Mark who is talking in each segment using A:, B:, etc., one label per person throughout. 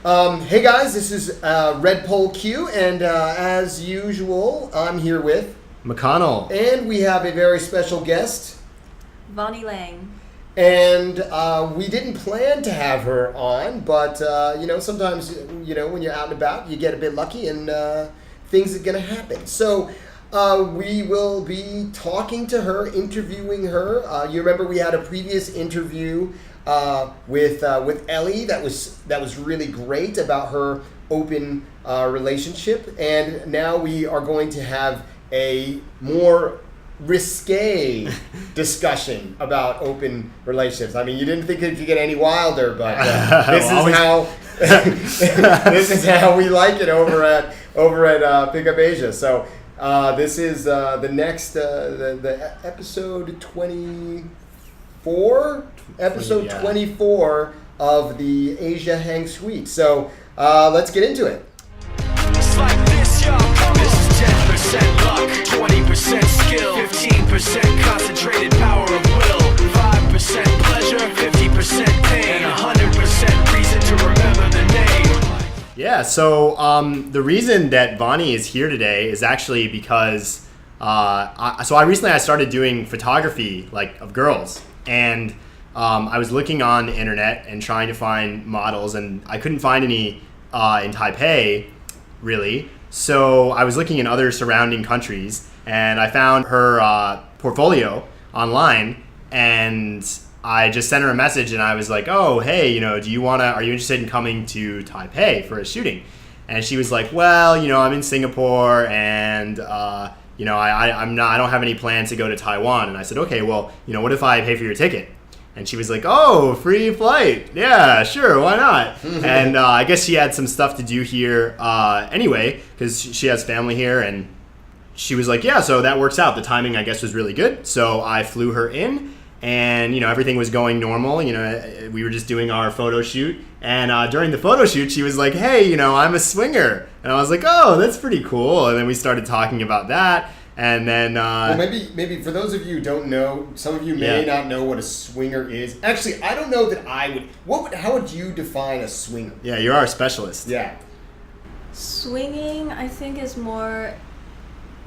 A: Hey guys, this is Red Pole Q, and as usual, I'm here with
B: McConnell.
A: And we have a very special guest,
C: Vonny Lang.
A: And we didn't plan to have her on, but sometimes when you're out and about, you get a bit lucky, and things are gonna happen. So we will be talking to her, interviewing her. You remember we had a previous interview with Ellie that was really great about her open relationship, and now we are going to have a more risque discussion about open relationships. I mean, you didn't think it could get any wilder, but this is how we like it over at Pickup Asia. So this is the next the episode 24. Episode 24 of the Asia Hang Suite. So let's get into it.
D: It's like this, yo. This is 10% luck, 20% skill, 15% concentrated power of will, 5% pleasure, 50% pain, and 100% reason to remember the name.
B: Yeah, so the reason that Vonny is here today is actually because I recently started doing photography of girls, and I was looking on the internet and trying to find models, and I couldn't find any in Taipei, really. So I was looking in other surrounding countries, and I found her portfolio online, and I just sent her a message, and I was like, "Oh, hey, are you interested in coming to Taipei for a shooting?" And she was like, "Well, I'm in Singapore, and I don't have any plans to go to Taiwan." And I said, "Okay, well, what if I pay for your ticket?" And she was like, "Oh, free flight. Yeah, sure, why not?" And I guess she had some stuff to do here anyway, because she has family here. And she was like, "Yeah, so that works out." The timing, I guess, was really good. So I flew her in, and, everything was going normal. We were just doing our photo shoot. And during the photo shoot, she was like, "Hey, I'm a swinger." And I was like, "Oh, that's pretty cool." And then we started talking about that. And then
A: well, maybe for those of you who don't know, some of you may not know what a swinger is. Actually, I don't know that I would. How would you define a swinger?
B: Yeah, you're our specialist.
A: Yeah.
C: Swinging, I think, is more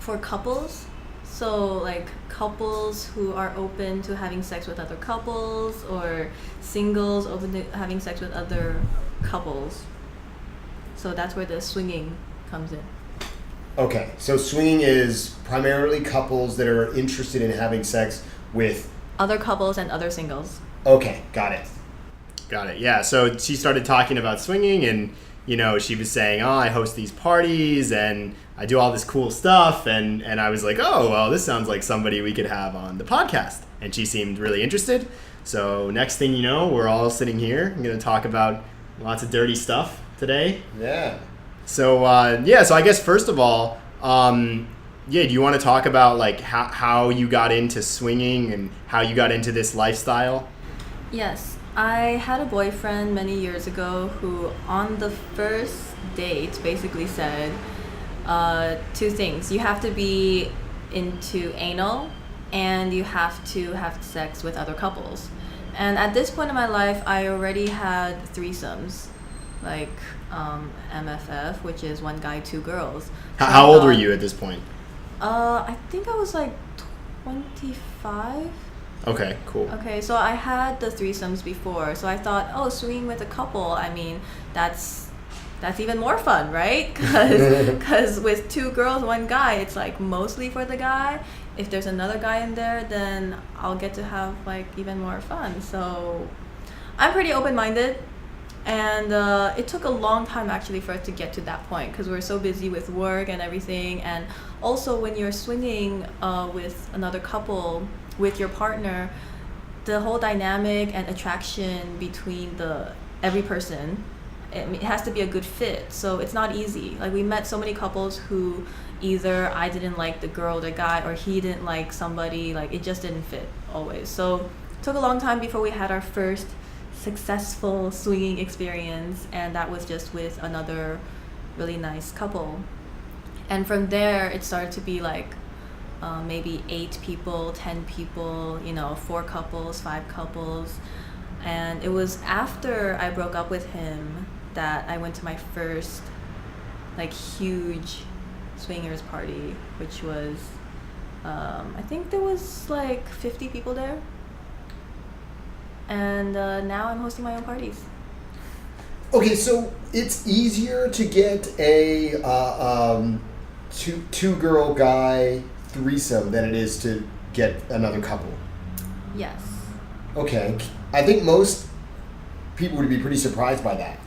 C: for couples. So couples who are open to having sex with other couples, or singles open to having sex with other couples. So that's where the swinging comes in.
A: Okay, so swinging is primarily couples that are interested in having sex with
C: other couples and other singles.
A: Okay, got it.
B: Yeah, so she started talking about swinging, and she was saying, "Oh, I host these parties and I do all this cool stuff," and I was like, "Oh, well, this sounds like somebody we could have on the podcast." And she seemed really interested. So next thing you know, we're all sitting here. I'm going to talk about lots of dirty stuff today.
A: Yeah.
B: So so I guess first of all, do you want to talk about how you got into swinging and how you got into this lifestyle?
C: Yes, I had a boyfriend many years ago who, on the first date, basically said two things. You have to be into anal, and you have to have sex with other couples. And at this point in my life, I already had threesomes, MFF, which is one guy, two girls. So
B: how old were you at this point?
C: I think I was 25.
B: Okay, cool.
C: Okay, so I had the threesomes before, so I thought, swinging with a couple, I mean, that's even more fun, right? Because with two girls, one guy, it's mostly for the guy. If there's another guy in there, then I'll get to have even more fun. So I'm pretty open-minded. And it took a long time actually for us to get to that point, because we're so busy with work and everything. And also when you're swinging with another couple, with your partner, the whole dynamic and attraction between every person, it has to be a good fit. So it's not easy. We met so many couples who either I didn't like the girl or the guy, or he didn't like somebody. It just didn't fit always. So it took a long time before we had our first successful swinging experience, and that was just with another really nice couple. And from there it started to be maybe 8 people, 10 people, 4 couples, 5 couples. And it was after I broke up with him that I went to my first like huge swingers party, which was I think there was like 50 people there, and now I'm hosting my own parties.
A: Okay, so it's easier to get a two girl guy threesome than it is to get another couple.
C: Yes.
A: Okay, I think most people would be pretty surprised by that.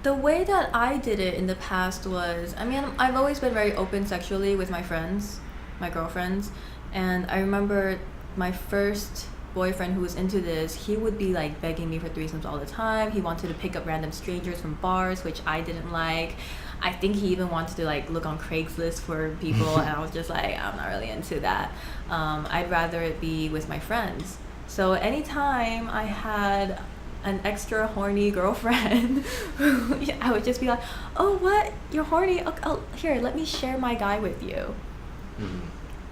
C: The way that I did it in the past was, I mean, I've always been very open sexually with my friends, my girlfriends, and I remember my first boyfriend who was into this, he would be like begging me for threesomes all the time. He wanted to pick up random strangers from bars, which I didn't like. I think he even wanted to like look on Craigslist for people, and I was just like, I'm not really into that. I'd rather it be with my friends. So anytime I had an extra horny girlfriend, I would just be like, oh, what? You're horny? Oh, here, let me share my guy with you.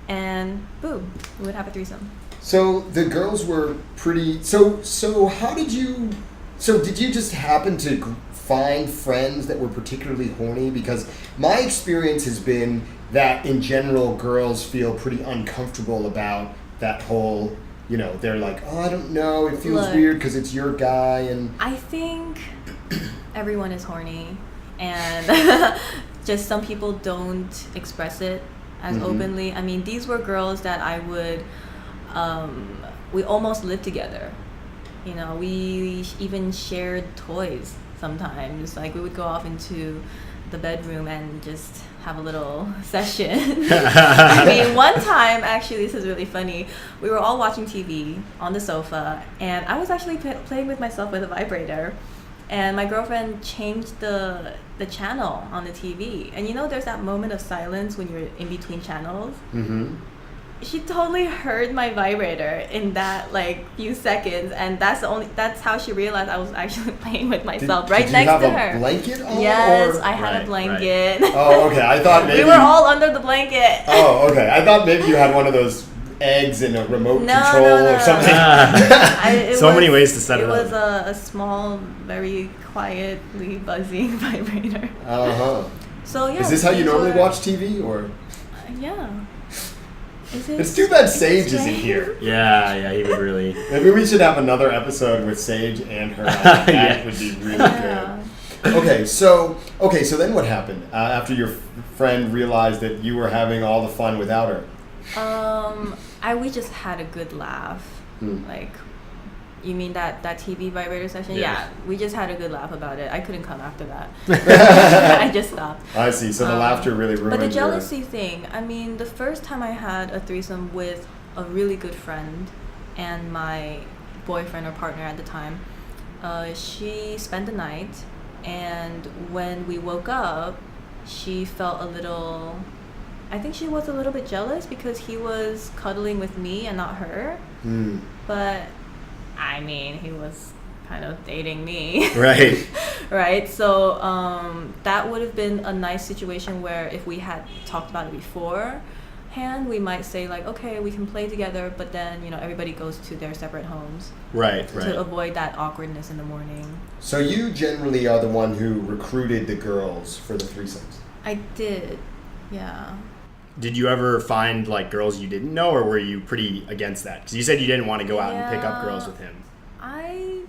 C: And boom, we would have a threesome.
A: So the girls were pretty. So how did you? So did you just happen to find friends that were particularly horny? Because my experience has been that in general, girls feel pretty uncomfortable about that whole. You know, they're like, oh, I don't know, it feels weird because it's your guy, and
C: I think everyone is horny, and just some people don't express it as openly. I mean, these were girls that I would. We almost lived together. You know, we even shared toys sometimes. Like, we would go off into the bedroom and just have a little session. I mean, one time, actually, this is really funny. We were all watching TV on the sofa, and I was actually playing with myself with a vibrator. And my girlfriend changed the channel on the TV. And you know, there's that moment of silence when you're in between channels. She totally heard my vibrator in that like few seconds, and that's how she realized I was actually playing with myself next to her.
A: Did you have a blanket on?
C: Yes,
A: or?
C: I had a blanket.
A: Right. Oh, okay. I thought maybe
C: we were all under the blanket.
A: Oh, okay. I thought maybe you had one of those eggs in a remote control or something.
B: Many ways to set it up.
C: It was a small, very quietly buzzing vibrator. So yeah.
A: Is this how you normally watch TV, or?
C: Yeah.
A: It's too bad Sage isn't here.
B: Yeah, he would really.
A: Maybe we should have another episode with Sage and her. That would be really good. Okay, so then what happened after your friend realized that you were having all the fun without her?
C: We just had a good laugh. Like, you mean that TV vibrator session? Yeah, we just had a good laugh about it. I couldn't come after that. I just stopped.
A: I see. So the laughter really ruined.
C: But the jealousy thing, I mean, the first time I had a threesome with a really good friend and my boyfriend or partner at the time, she spent the night, and when we woke up, she felt a little. I think she was a little bit jealous because he was cuddling with me and not her. But I mean, he was kind of dating me.
B: Right.
C: Right. So that would have been a nice situation where if we had talked about it beforehand, we might say like, okay, we can play together, but then, you know, everybody goes to their separate homes.
B: Right.
C: To avoid that awkwardness in the morning.
A: So you generally are the one who recruited the girls for the threesomes?
C: I did. Yeah.
B: Did you ever find like girls you didn't know, or were you pretty against that? Because you said you didn't want to go out and pick up girls with him.
C: I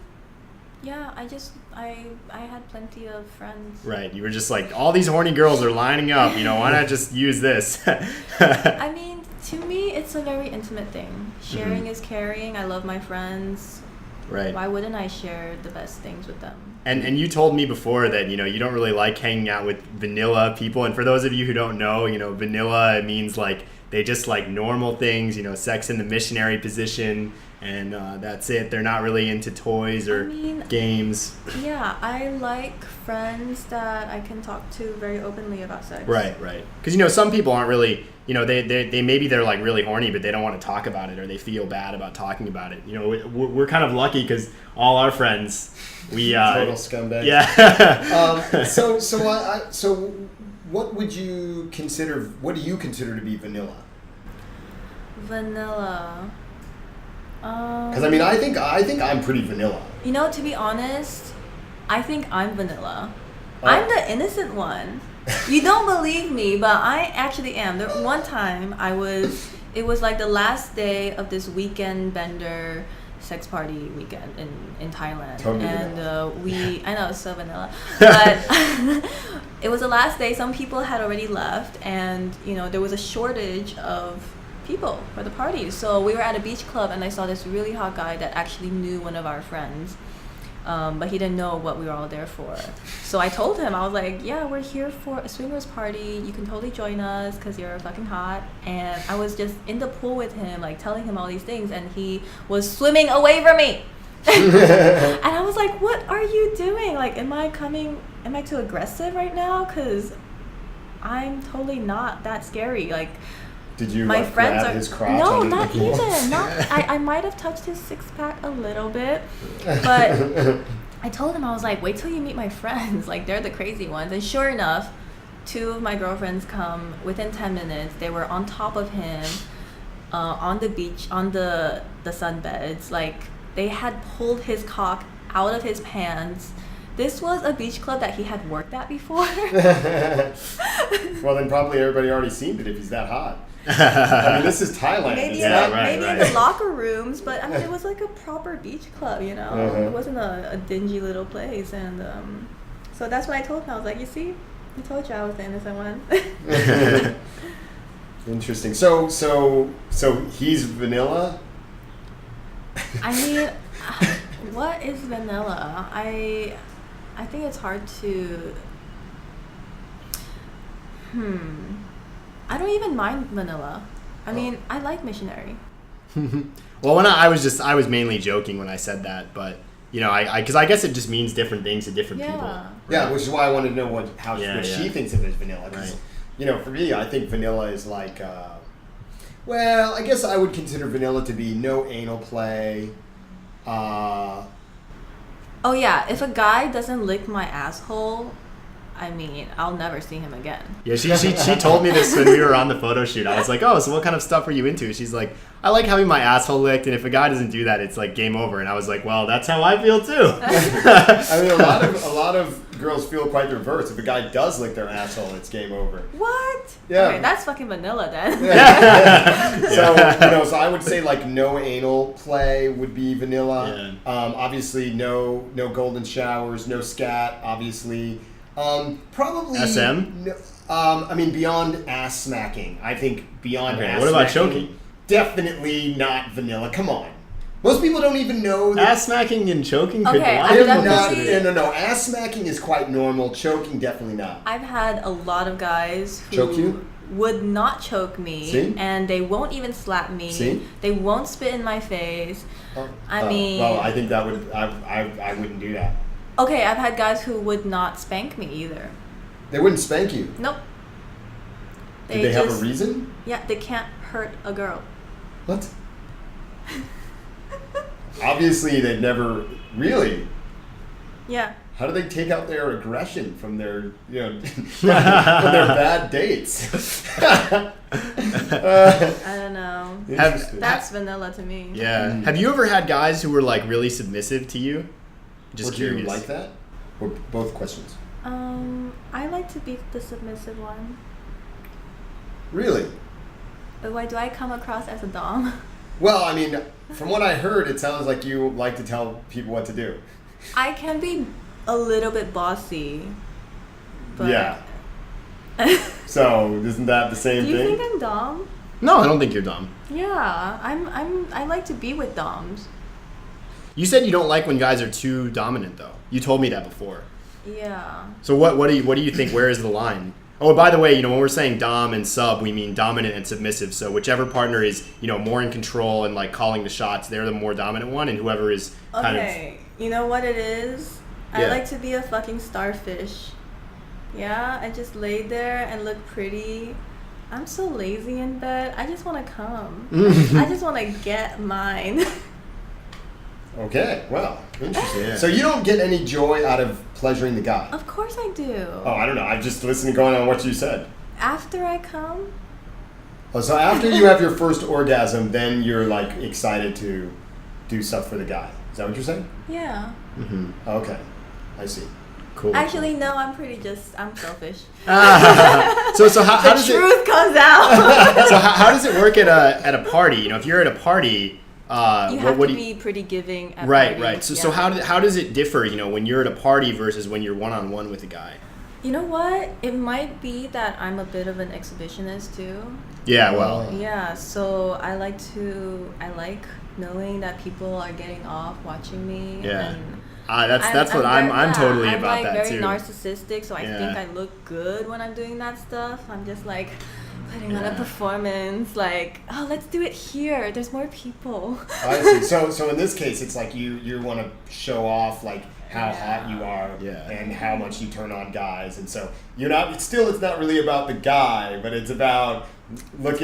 C: had plenty of friends.
B: Right, you were just like, all these horny girls are lining up, you know, why not just use this?
C: I mean, to me, it's a very intimate thing. Sharing is caring. I love my friends.
B: Right.
C: Why wouldn't I share the best things with them?
B: And you told me before that, you know, you don't really like hanging out with vanilla people. And for those of you who don't know, you know, vanilla, it means like they just like normal things, you know, sex in the missionary position. And that's it. They're not really into toys or games.
C: Yeah, I like friends that I can talk to very openly about sex.
B: Right. Because, you know, some people aren't really, you know, they maybe they're like really horny, but they don't want to talk about it, or they feel bad about talking about it. You know, we're kind of lucky because all our friends, we
A: total scumbags.
B: Yeah.
A: So what would you consider? What do you consider to be vanilla?
C: Vanilla.
A: Because I think I'm pretty vanilla.
C: You know, to be honest, I think I'm vanilla. I'm the innocent one. You don't believe me, but I actually am. There one time it was like the last day of this weekend bender sex party weekend in Thailand.
A: Totally
C: and
A: vanilla.
C: I know it's so vanilla, but it was the last day. Some people had already left, and there was a shortage of people for the party. So we were at a beach club, and I saw this really hot guy that actually knew one of our friends. But he didn't know what we were all there for. So I told him, I was like, yeah, we're here for a swingers party. You can totally join us because you're fucking hot. And I was just in the pool with him, like telling him all these things. And he was swimming away from me. And I was like, what are you doing? Like, am I too aggressive right now? Because I'm totally not that scary. Like,
A: did you
C: my friends
A: grab
C: are
A: his crotch?
C: no, not even. Not I might have touched his six pack a little bit, but I told him, I was like, wait till you meet my friends. Like, they're the crazy ones. And sure enough, 2 of my girlfriends come within 10 minutes. They were on top of him, on the beach, on the sunbeds. Like, they had pulled his cock out of his pants. This was a beach club that he had worked at before.
A: Well, then probably everybody already seen it if he's that hot. I mean, this is Thailand.
C: Maybe,
A: it's
C: in the locker rooms, but I mean, it was like a proper beach club,
A: Uh-huh.
C: It wasn't a dingy little place. And so that's what I told him. I was like, you see, I told you I was the innocent one.
A: Interesting. So he's vanilla?
C: I mean, what is vanilla? I think it's hard to. I don't even mind vanilla. I mean, I like missionary.
B: Well, when I was mainly joking when I said that, but because I guess it just means different things to different people.
A: Yeah, which is why I wanted to know what she thinks of it as vanilla. Because for me, I think vanilla is like, well, I guess I would consider vanilla to be no anal play.
C: Oh yeah, if a guy doesn't lick my asshole, I mean, I'll never see him again.
B: Yeah, she told me this when we were on the photo shoot. I was like, oh, so what kind of stuff are you into? She's like, I like having my asshole licked, and if a guy doesn't do that, it's like game over. And I was like, well, that's how I feel too.
A: I mean, a lot of girls feel quite the reverse. If a guy does lick their asshole, it's game over.
C: What?
A: Yeah.
C: Okay, that's fucking vanilla then.
A: So I would say like no anal play would be vanilla.
B: Yeah.
A: Obviously, no golden showers, no scat. Obviously. Probably
B: SM?
A: No, I mean, beyond ass smacking. I think beyond ass
B: what about
A: smacking,
B: choking?
A: Definitely not vanilla. Come on. Most people don't even know that.
B: Ass smacking and choking could
C: Okay,
B: go
C: I'm
B: on.
C: definitely-
A: No. Ass smacking is quite normal. Choking, definitely not.
C: I've had a lot of guys who
A: Choke you?
C: would not choke me,
A: See?
C: and they won't even slap me.
A: See?
C: They won't spit in my face. I mean,
A: well, I think that would I wouldn't do that.
C: okay, I've had guys who would not spank me either.
A: They wouldn't spank you.
C: Nope.
A: Did they have a reason?
C: Yeah, they can't hurt a girl.
A: What? Obviously, they've never really.
C: Yeah.
A: How do they take out their aggression from their, from their bad dates?
C: I don't know. That's vanilla to me.
B: Yeah. Have you ever had guys who were like really submissive to you? Just
A: Would
B: curious.
A: you like that? Or both questions?
C: I like to be the submissive one.
A: Really?
C: But why do I come across as a dom?
A: Well, I mean, from what I heard, it sounds like you like to tell people what to do.
C: I can be a little bit bossy. But
A: Yeah. So, isn't that the same
C: do you
A: thing?
C: think I'm dom?
B: No, I don't think you're dumb.
C: Yeah, I like to be with doms.
B: You said you don't like when guys are too dominant, though. You told me that before.
C: Yeah.
B: So what do you think? Where is the line? Oh, by the way, when we're saying dom and sub, we mean dominant and submissive. So whichever partner is, more in control and like calling the shots, they're the more dominant one, and whoever is kind of.
C: Okay, you know what it is? I like to be a fucking starfish. Yeah, I just lay there and look pretty. I'm so lazy in bed. I just want to come. I just want to get mine.
A: Okay, well, interesting.
B: Yeah.
A: So you don't get any joy out of pleasuring the guy?
C: Of course I do.
A: Oh, I don't know. I'm just listening going on what you said.
C: After I come?
A: Oh, so after you have your first orgasm, then you're like excited to do stuff for the guy. Is that what you're saying?
C: Yeah.
A: Okay, I see.
B: Cool.
C: Actually, no, I'm selfish.
B: So how
C: The
B: does
C: truth comes out.
B: it? So how does it work at a party? You know, if you're at a party,
C: You have to be pretty giving at
B: right,
C: parties.
B: right. So how does it differ? You know, when you're at a party versus when you're one-on-one with a guy.
C: You know what? It might be that I'm a bit of an exhibitionist too.
B: Yeah, well.
C: Yeah, so I like knowing that people are getting off watching me.
B: Yeah.
C: And
B: that's what I'm totally
C: I'm
B: about
C: like
B: that
C: very
B: too.
C: narcissistic, so I think I look good when I'm doing that stuff. I'm just like putting on a performance, like, oh, let's do it here. There's more people.
A: I see. So in this case, it's like you want to show off like how hot you are and how much you turn on guys, and so it's not really about the guy, but it's about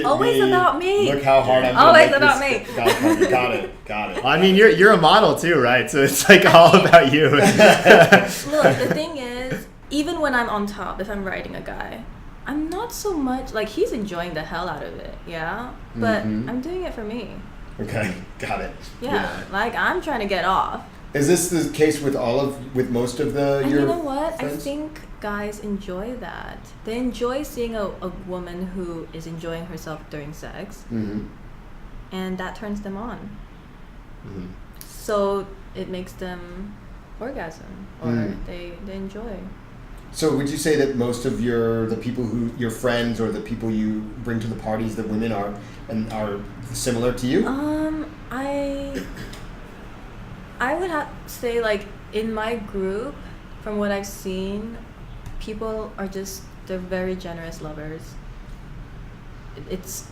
C: Always about me.
A: Look how hard I'm
C: always
A: doing
C: about me.
A: Got it.
B: I mean, you're a model too, right? So it's like all about you.
C: Look, the thing is, even when I'm on top, if I'm riding a guy, I'm not so much like he's enjoying the hell out of it, but I'm doing it for me.
A: Okay, got it.
C: Yeah, like I'm trying to get off.
A: Is this the case with most of your
C: And you know what?
A: friends?
C: I think guys enjoy that. They enjoy seeing a woman who is enjoying herself during sex, and that turns them on. So it makes them orgasm, or they enjoy.
A: So would you say that most of your friends or the people you bring to the parties, the women are similar to you?
C: I would have to say, like, in my group, from what I've seen, people are they're very generous lovers.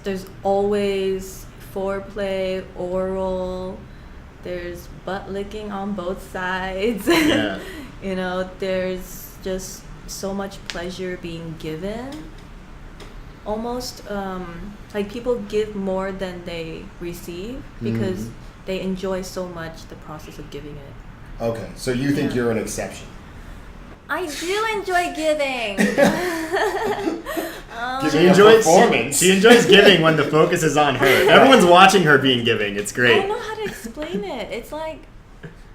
C: There's always foreplay, oral, there's butt licking on both sides.
B: Yeah.
C: You know, there's just so much pleasure being given. Almost like people give more than they receive because they enjoy so much the process of giving it.
A: Okay, so you think you're an exception?
C: I do enjoy giving.
B: She enjoys giving when the focus is on her. Everyone's watching her being giving. It's
C: I
B: great.
C: don't know how to explain it. It's like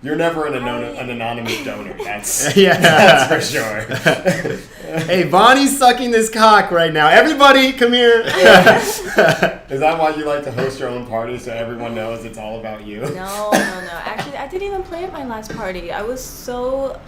A: You're never an anonymous donor. That's
B: that's
A: for sure.
B: Hey, Vonny's sucking this cock right now. Everybody, come here.
A: Is that why you like to host your own party so everyone knows it's all about you?
C: No. Actually, I didn't even play at my last party. I was so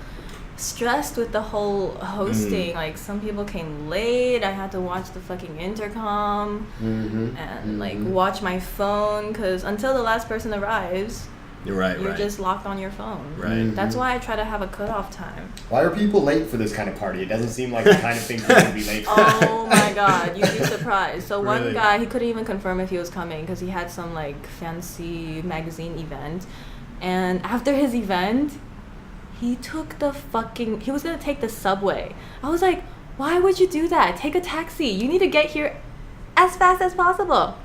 C: stressed with the whole hosting. Like, some people came late. I had to watch the fucking intercom and like watch my phone, because until the last person arrives, you're just locked on your phone.
B: Right.
C: That's why I try to have a cutoff time.
A: Why are people late for this kind of party? It doesn't seem like the kind of thing people would be late for.
C: Oh my god, you'd be surprised. So one
B: Really?
C: guy, he couldn't even confirm if he was coming because he had some like fancy magazine event, and after his event, he was gonna take the subway. I was like, why would you do that? Take a taxi. You need to get here as fast as possible.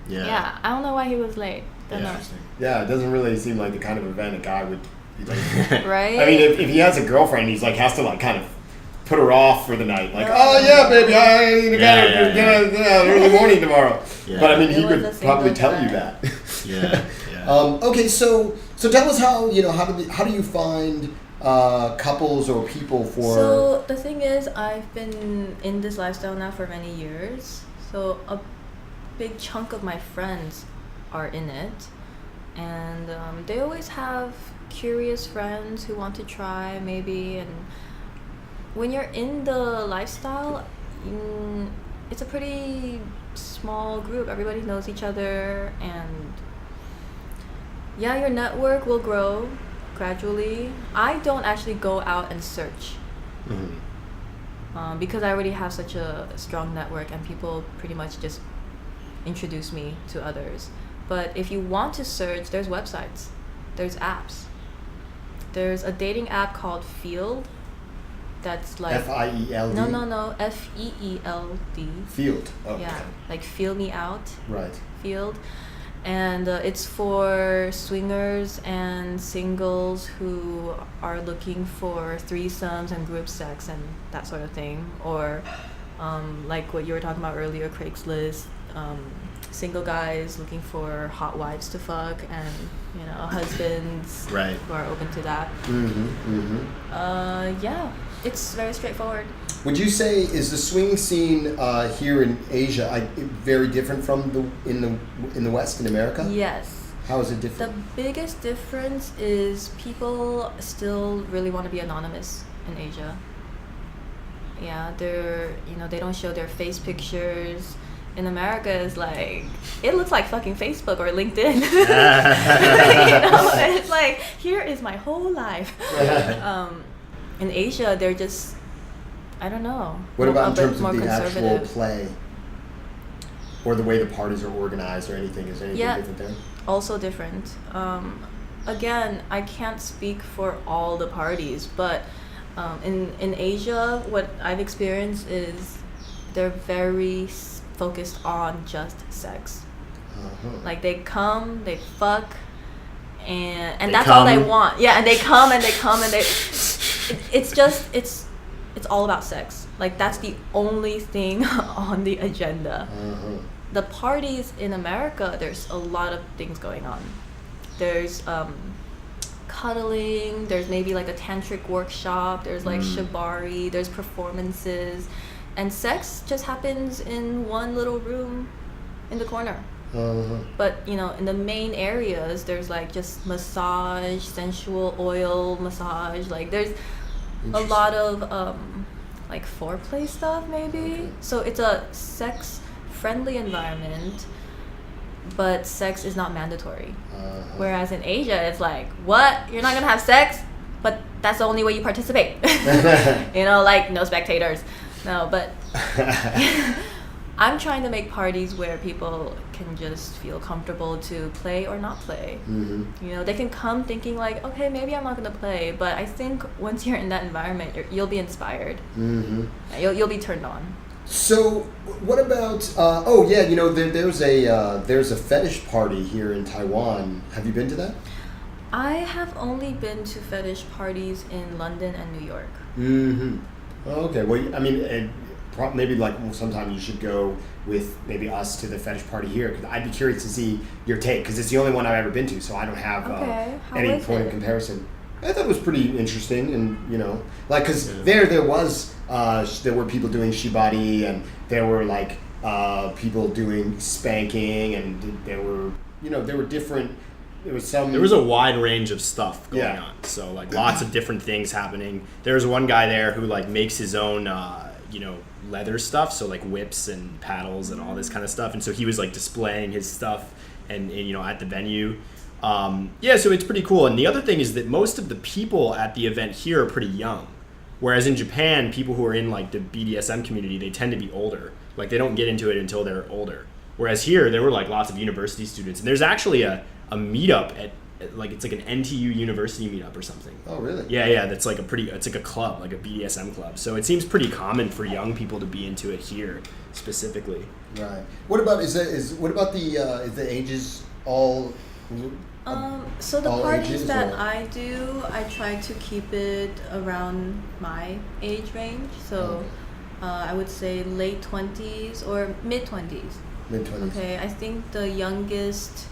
C: Yeah, I don't know why he was late. Don't know.
A: Yeah, it doesn't really seem like the kind of event a guy would be like.
C: Right?
A: I mean, if he has a girlfriend, he's like has to like kind of put her off for the night. Like, oh yeah, baby, I need to get early morning tomorrow.
B: Yeah.
A: But I mean, he
C: It was
A: would
C: a single
A: probably tell
C: guy.
A: you that.
B: Yeah.
A: Okay, so tell us how do you find couples or people for?
C: So the thing is, I've been in this lifestyle now for many years. So a big chunk of my friends are in it, and they always have curious friends who want to try maybe. And when you're in the lifestyle, it's a pretty small group. Everybody knows each other, and your network will grow gradually. I don't actually go out and search because I already have such a strong network, and people pretty much just introduce me to others. But if you want to search, there's websites, there's apps. There's a dating app called Field. That's like
A: FIELD.
C: No, FEELD.
A: Field. Oh,
C: Yeah,
A: okay.
C: like feel me out.
A: Right.
C: Field. And it's for swingers and singles who are looking for threesomes and group sex and that sort of thing. Or like what you were talking about earlier, Craigslist, single guys looking for hot wives to fuck, and husbands
B: Right.
C: who are open to that. Yeah, it's very straightforward.
A: Would you say is the swing scene here in Asia very different from in the West, in America?
C: Yes.
A: How is it
C: The
A: different?
C: biggest difference is people still really want to be anonymous in Asia. Yeah, they don't show their face pictures. In America, it's like, it looks like fucking Facebook or LinkedIn. It's like, here is my whole life. In Asia, they're just, I don't know.
A: What about in
C: a bit
A: terms
C: more
A: of the actual
C: conservative.
A: play? Or the way the parties are organized or anything? Is there anything
C: Yeah.
A: different there?
C: Also different. Again, I can't speak for all the parties, but in Asia, what I've experienced is they're very focused on just sex. Like they come, they fuck, and
B: They
C: that's all they
B: come.
C: want. Yeah, and they come and they come and they. It's all about sex. Like that's the only thing on the agenda. The parties in America, there's a lot of things going on. There's cuddling, there's maybe like a tantric workshop, there's like shibari, there's performances, and sex just happens in one little room in the corner. But in the main areas, there's like just massage, sensual oil massage, like there's a lot of like foreplay stuff maybe.
A: Okay.
C: So it's a sex friendly environment, but sex is not mandatory. Whereas in Asia, it's like, what? You're not gonna have sex? But that's the only way you participate. Like no spectators. No, but I'm trying to make parties where people can just feel comfortable to play or not play. They can come thinking like, okay, maybe I'm not gonna play, but I think once you're in that environment, you'll be inspired. You'll be turned on.
A: So, what about? There's a fetish party here in Taiwan. Have you been to that?
C: I have only been to fetish parties in London and New York.
A: Okay. Well, I mean, maybe like sometime you should go with maybe us to the fetish party here, because I'd be curious to see your take, because it's the only one I've ever been to, so I don't have any
C: was
A: point
C: it?
A: of comparison. I thought it was pretty interesting, and like because there were people doing shibari, and there were like people doing spanking, and there were different. There was
B: a wide range of stuff going
A: Yeah.
B: on. So like lots of different things happening. There's one guy there who like makes his own leather stuff, so like whips and paddles and all this kind of stuff. And so he was like displaying his stuff and at the venue. So it's pretty cool. And the other thing is that most of the people at the event here are pretty young. Whereas in Japan, people who are in like the BDSM community, they tend to be older. Like they don't get into it until they're older. Whereas here, there were like lots of university students. And there's actually a meetup at like, it's like an NTU university meetup or something.
A: Oh, really?
B: Yeah, that's like it's like a club, like a BDSM club. So it seems pretty common for young people to be into it here specifically.
A: Right. What about the ages all?
C: So the
A: all
C: parties
A: ages,
C: that
A: or?
C: I do, I try to keep it around my age range. So I would say late 20s or mid 20s.
A: Mid 20s.
C: Okay, I think the youngest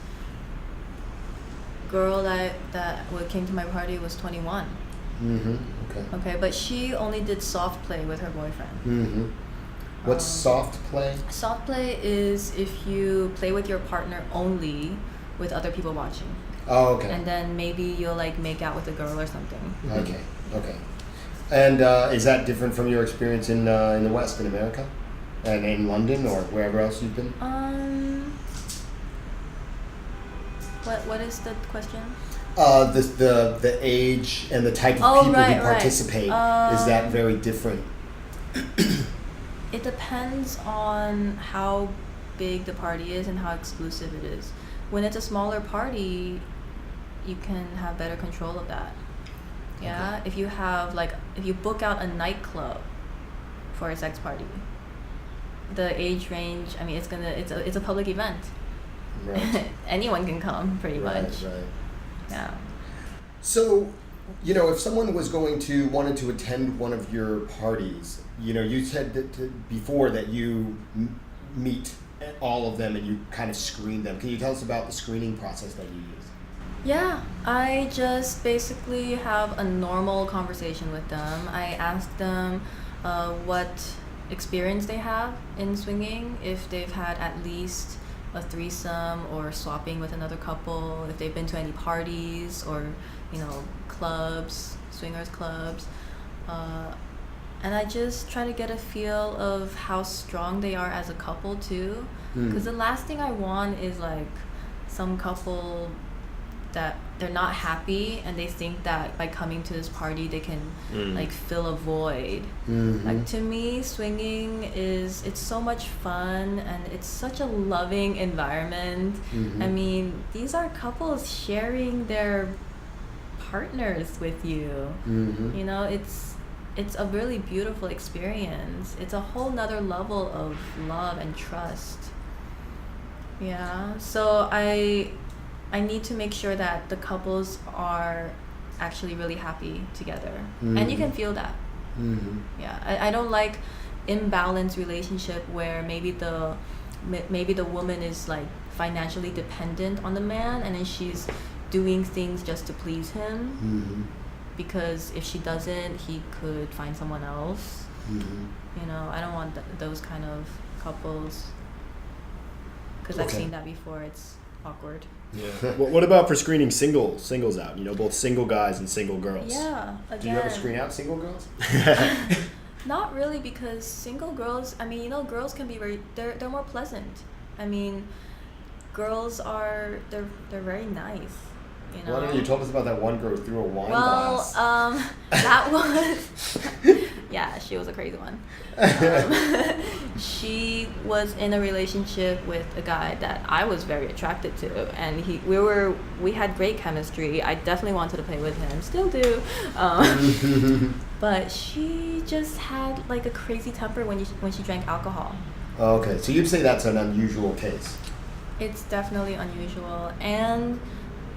C: girl that came to my party was 21.
A: Okay.
C: Okay, but she only did soft play with her boyfriend.
A: What's soft play?
C: Soft play is if you play with your partner only with other people watching.
A: Oh, okay.
C: And then maybe you'll like make out with a girl or something.
A: Okay. And is that different from your experience in the West, in America, and in London or wherever else you've been?
C: What is the question?
A: The age and the type of people who participate, is that very different?
C: It depends on how big the party is and how exclusive it is. When it's a smaller party, you can have better control of that. Yeah, if you book out a nightclub for a sex party, the age range, I mean, it's a public event.
A: Right.
C: Anyone can come, pretty much.
A: Right.
C: Yeah.
A: So, if someone was wanted to attend one of your parties, you said that before that you meet all of them and you kind of screen them. Can you tell us about the screening process that you use?
C: Yeah, I just basically have a normal conversation with them. I ask them what experience they have in swinging, if they've had at least a threesome or swapping with another couple, if they've been to any parties or, clubs, swingers clubs. And I just try to get a feel of how strong they are as a couple too. Because the last thing I want is like some couple that they're not happy and they think that by coming to this party they can like fill a void. Like to me, swinging it's so much fun and it's such a loving environment. I mean, these are couples sharing their partners with you. It's a really beautiful experience. It's a whole nother level of love and trust. Yeah, so I need to make sure that the couples are actually really happy together. And you can feel that. Yeah, I don't like imbalanced relationship where maybe the woman is like financially dependent on the man and then she's doing things just to please him. Because if she doesn't, he could find someone else. I don't want those kind of couples. Because I've seen that before. It's awkward.
B: Yeah. What about for screening singles out? Both single guys and single girls.
C: Yeah. Again,
A: do you ever screen out single girls?
C: Not really, because single girls. I mean, girls can be they're more pleasant. I mean, girls are they're very nice.
A: Why don't you told us about that one girl who threw a wine glass?
C: That was yeah, she was a crazy one. She was in a relationship with a guy that I was very attracted to, and we had great chemistry. I definitely wanted to play with him, still do. But she just had like a crazy temper when she drank alcohol.
A: Okay, so you'd say that's an unusual case.
C: It's definitely unusual, and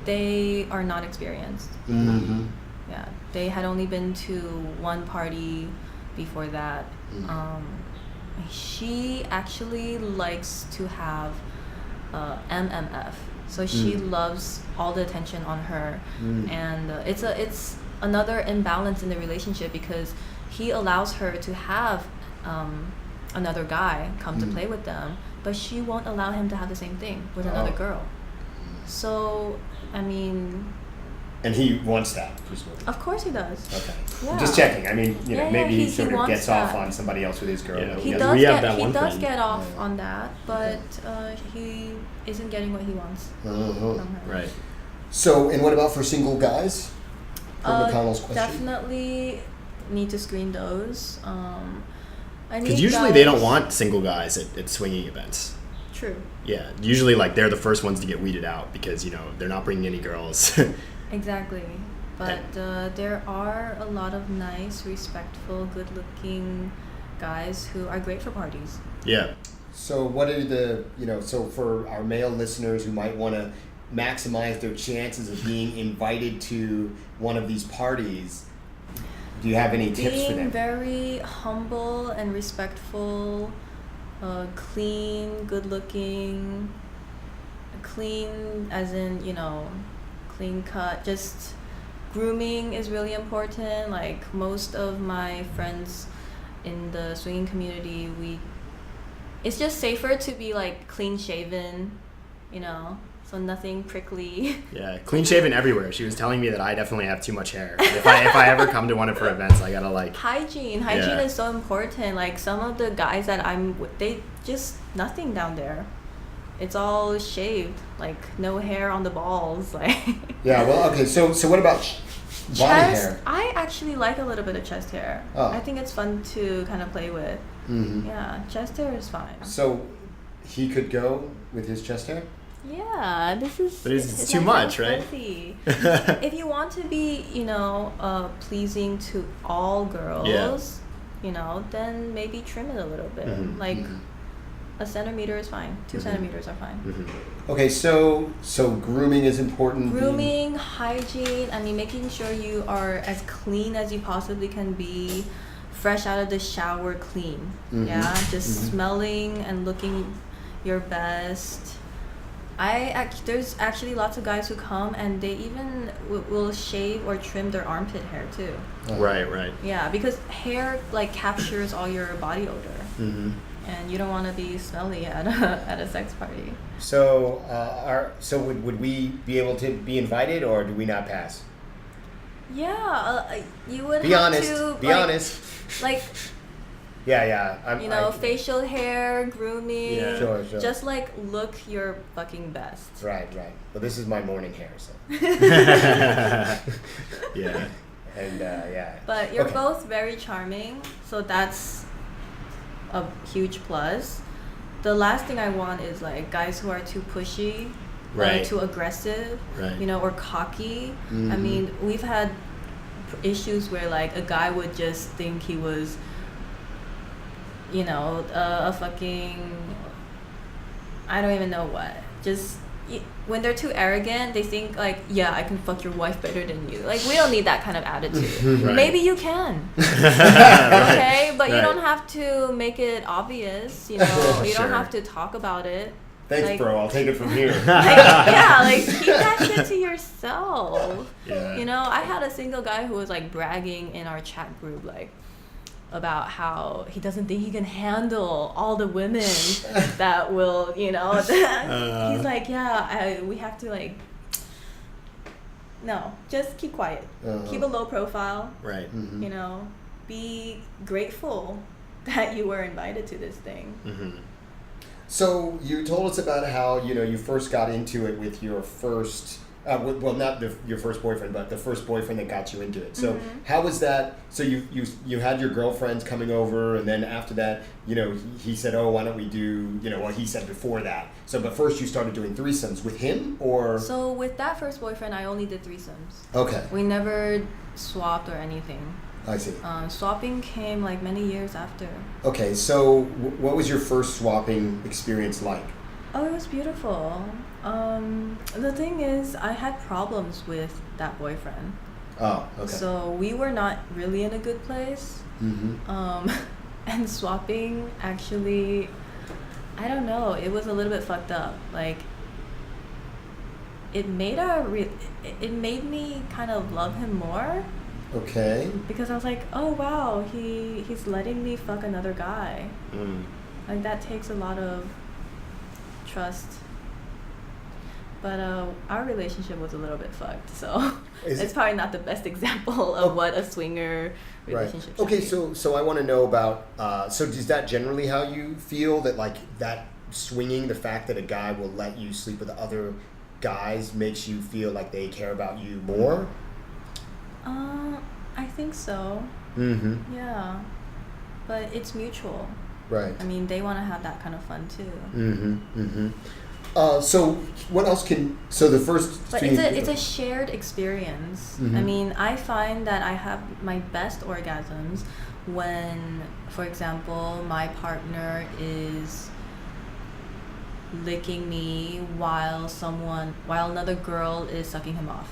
C: they are not experienced. Yeah, they had only been to one party before that. She actually likes to have MMF, so she loves all the attention on her, and it's another imbalance in the relationship because he allows her to have another guy come to play with them, but she won't allow him to have the same thing with another girl. So, I mean...
A: And he wants that, presumably.
C: Of course he does.
A: Okay.
C: Yeah.
A: Just checking. I mean, maybe he sort of gets
C: that.
A: off on somebody else with his girl.
B: Yeah.
C: He does get off on that, but he isn't getting what he wants from her.
B: Right.
A: So, and what about for single guys? For McConnell's question.
C: Definitely need to screen those.
B: Because usually they don't want single guys at swinging events.
C: True.
B: Yeah, usually like they're the first ones to get weeded out because they're not bringing any girls.
C: Exactly, but there are a lot of nice, respectful, good-looking guys who are great for parties.
B: Yeah.
A: So what are so for our male listeners who might want to maximize their chances of being invited to one of these parties, do you have any tips for them?
C: Being very humble and respectful, clean, good-looking, clean as in, clean cut. Just grooming is really important. Like most of my friends in the swinging community, it's just safer to be like clean shaven, so nothing prickly.
B: Yeah, clean shaven everywhere. She was telling me that I definitely have too much hair. If I ever come to one of her events, I gotta like
C: hygiene is so important. Like some of the guys that I'm with, they just nothing down there. It's all shaved, like no hair on the balls, like.
A: Yeah, well, okay. So what about body hair?
C: I actually like a little bit of chest hair.
A: Oh.
C: I think it's fun to kind of play with. Yeah, chest hair is fine.
A: So he could go with his chest hair?
C: Yeah, this is.
B: But it's too much, right?
C: If you want to be, pleasing to all girls, then maybe trim it a little bit, like. A centimeter is fine. 2 centimeters are fine.
A: Okay, so grooming is important.
C: Grooming, hygiene. I mean, making sure you are as clean as you possibly can be, fresh out of the shower, clean. Yeah, just smelling and looking your best. There's actually lots of guys who come and they even will shave or trim their armpit hair too.
B: Right.
C: Yeah, because hair like captures all your body odor,
B: Mm-hmm.
C: and you don't want to be smelly at a sex party.
A: So, would we be able to be invited, or do we not pass?
C: Yeah, you would
A: Be
C: have
A: honest.
C: to
A: Be
C: like,
A: honest.
C: like
A: Yeah.
C: facial hair, grooming.
B: Yeah.
A: Sure.
C: Just like look your fucking best.
A: Right. Well, this is my morning hair, so.
B: Yeah.
A: And yeah.
C: But you're
A: Okay.
C: both very charming, so that's a huge plus. The last thing I want is like guys who are too pushy,
B: Right.
C: too aggressive,
B: Right.
C: or cocky. I
A: Mhm.
C: mean, we've had issues where like a guy would just think he was, a fucking, I don't even know what. Just when they're too arrogant, they think like, yeah, I can fuck your wife better than you. Like, we don't need that kind of attitude.
B: Right.
C: Maybe you can. Okay, but you
B: Right.
C: don't have to make it obvious. You
B: Sure.
C: don't have to talk about it.
A: Thanks,
C: like-
A: bro. I'll take it from here.
C: Like keep that shit to yourself.
B: Yeah.
C: I had a single guy who was like bragging in our chat group like about how he doesn't think he can handle all the women that will, he's like, we have to like, no, just keep quiet. Keep a low profile,
B: Right.
A: Mhm.
C: Be grateful that you were invited to this thing.
B: Mm-hmm.
A: So you told us about how you first got into it with your first, not your first boyfriend, but the first boyfriend that got you into it. So how was that? So you had your girlfriends coming over, and then after that, he said, oh, why don't we do, what he said before that. So, but first you started doing threesomes with him, or?
C: So with that first boyfriend, I only did threesomes.
A: Okay,
C: We never swapped or anything.
A: I see.
C: Swapping came like many years after.
A: Okay, so what was your first swapping experience like?
C: Oh, it was beautiful. The thing is, I had problems with that boyfriend.
A: Oh, okay.
C: So we were not really in a good place.
A: Mm-hmm.
C: And swapping actually, I don't know, it was a little bit fucked up. Like, it made me kind of love him more.
A: Okay.
C: Because I was like, oh wow, he's letting me fuck another guy.
B: Mm.
C: Like, that takes a lot of trust. But our relationship was a little bit fucked, so it's probably not the best example of what a swinger relationship should
A: Okay,
C: be.
A: so I want to know about, so is that generally how you feel, that like that swinging, the fact that a guy will let you sleep with other guys makes you feel like they care about you more?
C: I think so.
A: Mm-hmm.
C: Yeah. But it's mutual.
A: Right.
C: I mean, they want to have that kind of fun too.
A: Mm-hmm. Mm-hmm. So what else so the first...
C: But it's a shared experience.
A: Mhm.
C: I mean, I find that I have my best orgasms when, for example, my partner is licking me while another girl is sucking him off.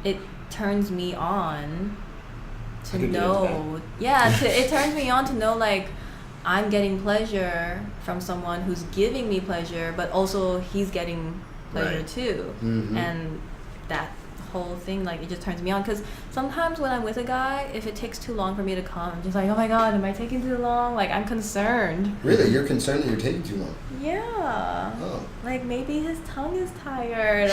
C: It turns me on to
A: I can get
C: know. It turns me on to know like I'm getting pleasure from someone who's giving me pleasure, but also he's getting pleasure
B: Right.
C: too.
A: Mhm.
C: And that whole thing, like, it just turns me on. Because sometimes when I'm with a guy, if it takes too long for me to come, I'm just like, oh my god, am I taking too long? Like, I'm concerned.
A: Really? You're concerned that you're taking too long?
C: Yeah.
A: Oh,
C: Like, maybe his tongue is tired.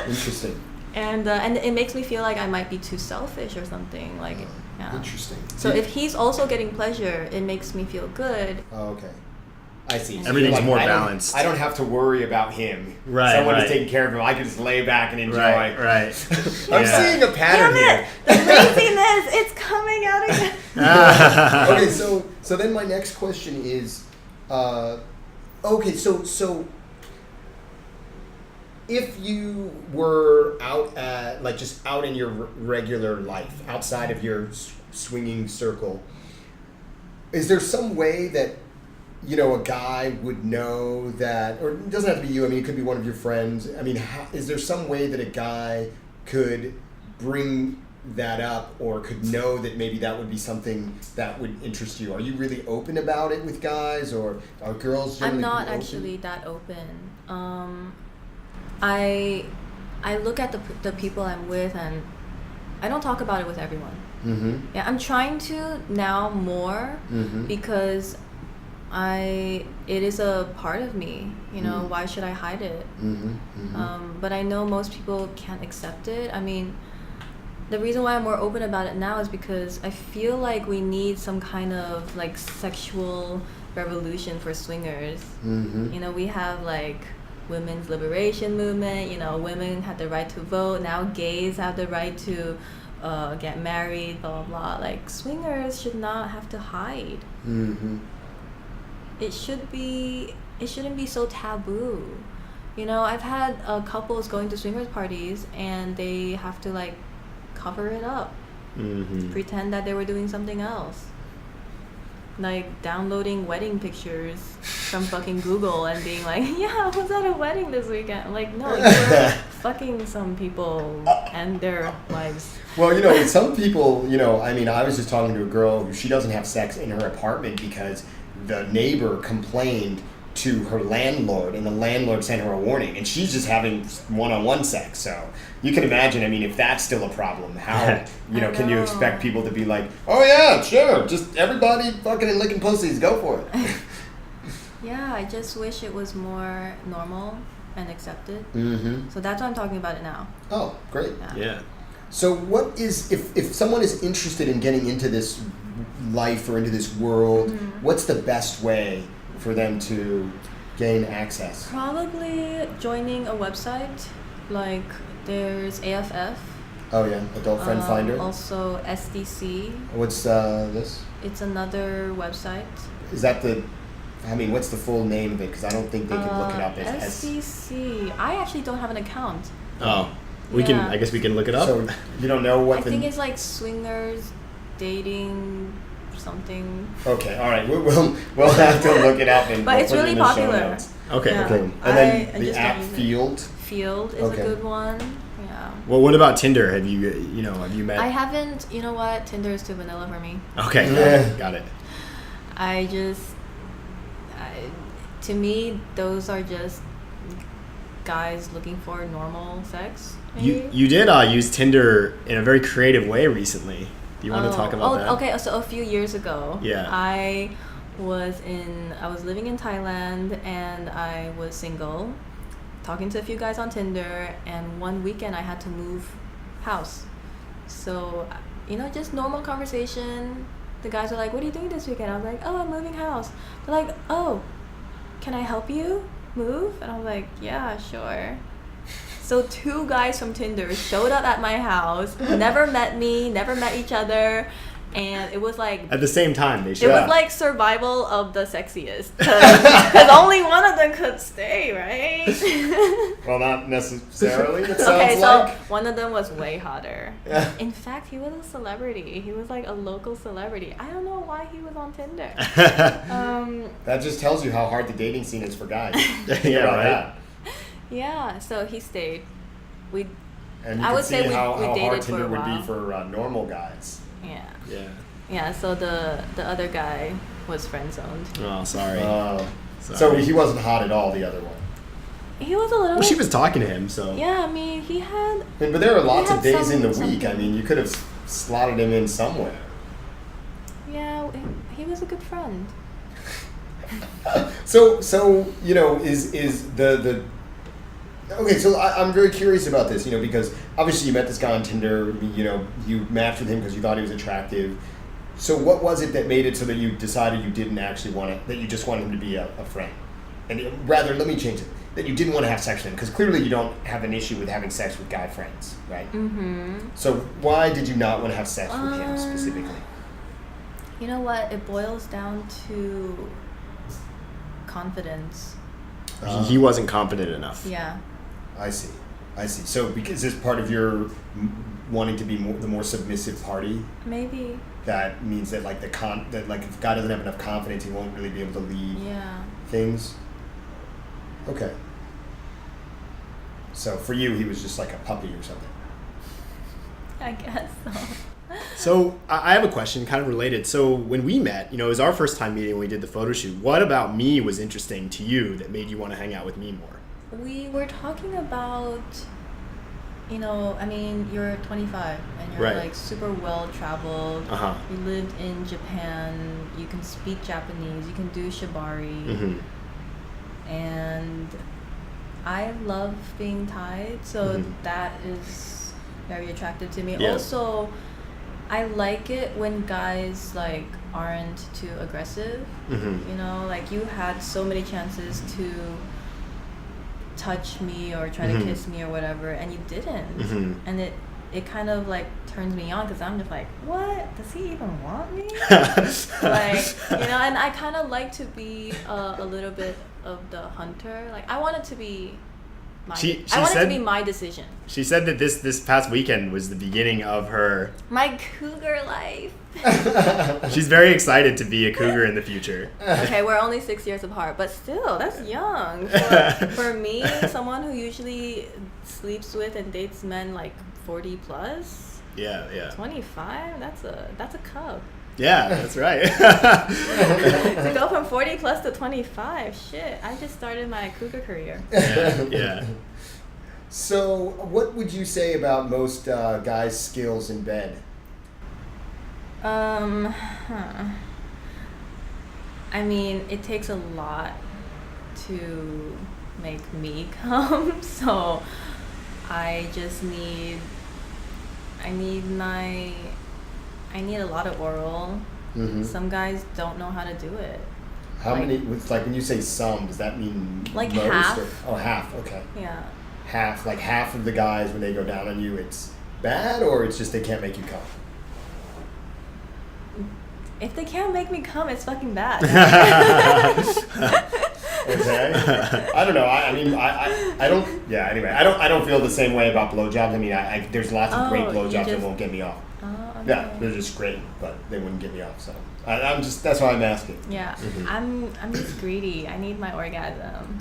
A: interesting.
C: And it makes me feel like I might be too selfish or something. Like, yeah.
A: Interesting.
C: So if he's also getting pleasure, it makes me feel good.
A: Oh, okay. I see. So
B: Everything's
A: you're
B: more
A: I don't-
B: balanced.
A: I don't have to worry about him.
B: Right,
A: Someone
B: right.
A: is taking care of him. I can just lay back and enjoy.
B: Right.
A: I'm
B: Yeah.
A: seeing a pattern
C: Damn
A: here.
C: it! The laziness, it's coming out again.
A: Okay, so then my next question is, okay, so if you were just out in your regular life, outside of your swinging circle, is there some way that, a guy would know that, or it doesn't have to be you, I mean, it could be one of your friends. I mean, is there some way that a guy could bring that up or could know that maybe that would be something that would interest you? Are you really open about it with guys, or are girls generally
C: I'm not
A: open?
C: actually that open. I look at the people I'm with, and I don't talk about it with everyone.
A: Mm-hmm.
C: Yeah, I'm trying to now more
A: Mm-hmm.
C: because it is a part of me. You know, why should I hide it?
A: Mm-hmm. Mm-hmm.
C: But I know most people can't accept it. I mean, the reason why I'm more open about it now is because I feel like we need some kind of like sexual revolution for swingers.
A: Mm-hmm.
C: You know, we have like women's liberation movement. You know, women have the right to vote. Now gays have the right to get married, blah, blah, blah. Like, swingers should not have to hide.
A: Mm-hmm.
C: It shouldn't be so taboo. You know, I've had couples going to swingers parties and they have to like cover it up, pretend that they were doing something else, like downloading wedding pictures from fucking Google and being like, yeah, I was at a wedding this weekend. I'm like, no, you were fucking some people and their wives.
A: Well, you know, some people, you know, I mean, I was just talking to a girl who she doesn't have sex in her apartment because the neighbor complained to her landlord, and the landlord sent her a warning, and she's just having one-on-one sex. So you can imagine, I mean, if that's still a problem, how, you know, can you expect people to be like, oh yeah, sure, just everybody fucking and licking pussies, go for it.
C: Yeah, I just wish it was more normal and accepted.
A: Mm-hmm.
C: So that's why I'm talking about it now.
A: Oh, great.
B: Yeah.
A: So what is, if someone is interested in getting into this life or into this world, what's the best way for them to gain access?
C: Probably joining a website, like there's AFF.
A: Oh yeah, Adult Friend Finder.
C: Also SDC.
A: What's this?
C: It's another website.
A: Is that what's the full name of it? Because I don't think they can look it up as
C: SDC. I actually don't have an account.
B: Oh, I guess we can look it up.
A: So you don't know what
C: I think it's like swingers, dating, something.
A: Okay, all right. We'll have to look it up and.
C: But it's
A: put it
C: really
A: in the show
C: popular.
A: notes.
B: Okay.
C: Yeah.
A: Okay. And then
C: I
A: the
C: just
A: app
C: don't use it.
A: Field.
C: Field is
A: Okay.
C: a good one. Yeah.
B: Well, what about Tinder? Have you met?
C: I haven't. You know what? Tinder is too vanilla for me.
B: Okay.
A: Yeah.
B: Got it.
C: To me, those are just guys looking for normal sex. Maybe?
B: You did use Tinder in a very creative way recently. Do you want to talk about that?
C: Okay. So a few years ago,
B: Yeah.
C: I was living in Thailand and I was single, talking to a few guys on Tinder, and one weekend I had to move house. So, you know, just normal conversation. The guys were like, "What are you doing this weekend?" I was like, "Oh, I'm moving house." They're like, "Oh, can I help you move?" And I was like, "Yeah, sure." So 2 guys from Tinder showed up at my house, never met me, never met each other, and it was like
B: At the same time, they
C: it
B: should.
C: was like survival of the sexiest, because only one of them could stay, right?
A: Well, not necessarily. It sounds
C: Okay, so
A: like.
C: one of them was way hotter.
A: Yeah.
C: In fact, he was a celebrity. He was like a local celebrity. I don't know why he was on Tinder.
A: That just tells you how hard the dating scene is for guys. Think
B: Yeah,
A: about
B: right.
A: that.
C: Yeah, so he stayed.
A: And you
C: I
A: can
C: would
A: see
C: say we
A: how hard
C: dated for
A: Tinder
C: a
A: would be
C: while.
A: for normal guys.
C: Yeah.
B: Yeah.
C: Yeah, so the other guy was friend zoned.
B: Oh, sorry.
A: So
B: Sorry.
A: he wasn't hot at all, the other one.
C: He was a little.
B: Well, she was talking to him, so.
C: Yeah, I mean, he had.
A: But there are lots
C: had
A: of days in the week.
C: something.
A: I mean, you could have slotted him in somewhere.
C: Yeah, he was a good friend.
A: So you know, is the okay? So I'm very curious about this, you know, because obviously you met this guy on Tinder. You know, you matched with him because you thought he was attractive. So what was it that made it so that you decided you didn't actually want it? That you just wanted him to be a friend, and rather, let me change it. That you didn't want to have sex with him because clearly you don't have an issue with having sex with guy friends, right?
C: Mm-hmm.
A: So why did you not want to have sex with him specifically?
C: You know what? It boils down to confidence.
B: He wasn't confident enough.
C: Yeah.
A: I see. So because this part of your wanting to be the more submissive party,
C: Maybe.
A: that means that like if a guy doesn't have enough confidence, he won't really be able to lead
C: Yeah.
A: things. Okay. So for you, he was just like a puppy or something.
C: I guess so.
B: So I have a question, kind of related. So when we met, it was our first time meeting when we did the photo shoot. What about me was interesting to you that made you want to hang out with me more?
C: We were talking about, you're 25 and you're
B: Right.
C: like super well traveled.
B: Uh-huh.
C: You lived in Japan. You can speak Japanese. You can do shibari.
B: Mm-hmm.
C: And I love being Thai, so
B: Mhm.
C: that is very attractive to me.
B: Yeah.
C: Also, I like it when guys like aren't too aggressive.
B: Mm-hmm.
C: Like you had so many chances to touch me or try to
B: Mhm.
C: kiss me or whatever, and you didn't.
B: Mhm.
C: And it kind of like turns me on because I'm just like, what? Does he even want me? And I kind of like to be a little bit of the hunter. Like I want it to be my
B: She
C: I want it
B: said-
C: to be my decision.
B: She said that this past weekend was the beginning of her.
C: My cougar life.
B: She's very excited to be a cougar in the future.
C: Okay, we're only 6 years apart, but still, that's young. For me, someone who usually sleeps with and dates men like 40 plus,
B: Yeah.
C: 25, that's a cub.
B: Yeah, that's right.
C: To go from 40 plus to 25, shit, I just started my cougar career.
B: Yeah.
A: So, what would you say about most guys' skills in bed?
C: It takes a lot to make me come, so I need a lot of oral.
A: Mm-hmm.
C: Some guys don't know how to do it.
A: How many? It's like when you say some, does that mean
C: Like
A: most?
C: half.
A: Oh, half. Okay.
C: Yeah.
A: Half. Like half of the guys when they go down on you, it's bad, or it's just they can't make you come.
C: If they can't make me come, it's fucking bad.
A: Okay. I don't know. I don't. Yeah. Anyway, I don't feel the same way about blowjobs. There's lots of great
C: Oh, you
A: blowjobs that
C: just-
A: won't get me off.
C: Oh, okay.
A: Yeah, they're just great, but they wouldn't get me off. So that's why I'm asking.
C: Yeah,
A: Mhm.
C: I'm just greedy. I need my orgasm.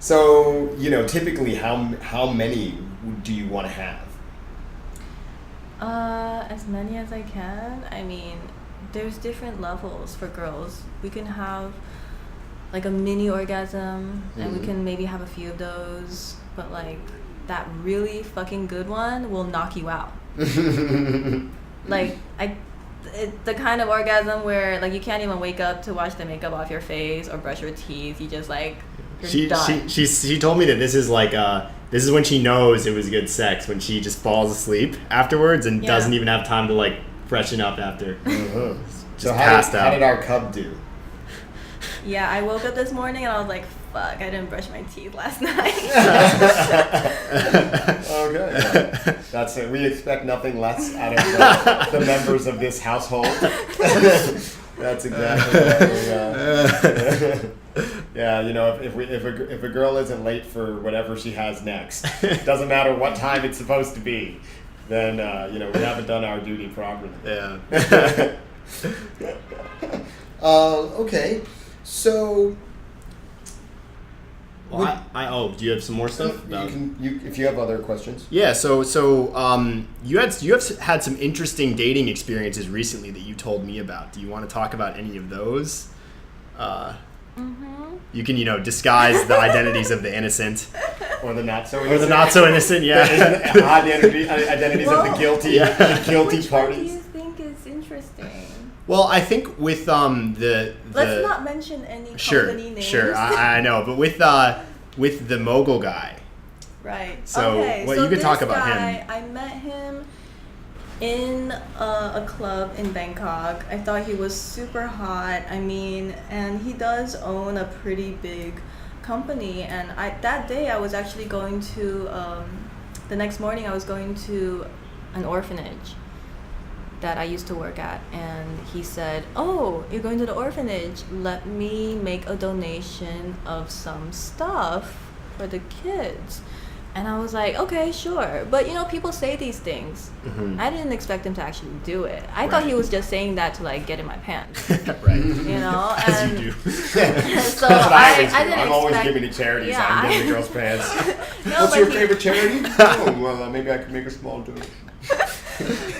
A: So typically, how many do you want to have?
C: As many as I can. There's different levels for girls. We can have like a mini orgasm, and we
A: Mhm.
C: can maybe have a few of those. But like that really fucking good one will knock you out. Like the kind of orgasm where like you can't even wake up to wash the makeup off your face or brush your teeth. You just like you're done.
B: She told me that this is like this is when she knows it was good sex, when she just falls asleep afterwards and
C: Yeah.
B: doesn't even have time to like freshen up after.
A: Uh-huh.
B: Just
A: So
B: passed
A: how
B: out.
A: did our cub do?
C: Yeah, I woke up this morning and I was like, fuck, I didn't brush my teeth last night.
A: Okay. That's it. We expect nothing less out of the members of this household. That's exactly what if a girl isn't late for whatever she has next, doesn't matter what time it's supposed to be, then we haven't done our duty properly.
B: Yeah.
A: Okay. So
B: Well, do you have some more stuff?
A: if you have other questions.
B: Yeah, so you have had some interesting dating experiences recently that you told me about. Do you want to talk about any of those? You can, disguise the identities of the innocent
A: Or the not so
B: or the not so innocent. Yeah.
A: Identities of the guilty, the guilty
C: Which one do
A: parties.
C: you think is interesting?
B: Well, I think with the
C: Let's not mention any company names.
B: Sure, I know, but with the mogul guy.
C: Right.
B: So,
C: okay,
B: what
C: so
B: you could talk
C: this
B: about
C: guy,
B: him.
C: I met him in a club in Bangkok. I thought he was super hot. And he does own a pretty big company. And that day I was actually going to the next morning I was going to an orphanage that I used to work at, and he said, "Oh, you're going to the orphanage, let me make a donation of some stuff for the kids." And I was like, okay, sure. But people say these things.
B: Mhm.
C: I didn't expect him to actually do it. I thought he was just saying that to like get in my pants.
B: Right.
C: As
B: As you do.
C: So
A: That's what I always do.
C: I didn't
A: I'm always
C: expect-
A: giving to charities.
C: Yeah,
A: I'm giving
C: I-
A: the girls' pants.
C: No,
A: What's
C: but
A: your
C: he-
A: favorite charity? Oh, well, maybe I could make a small donation.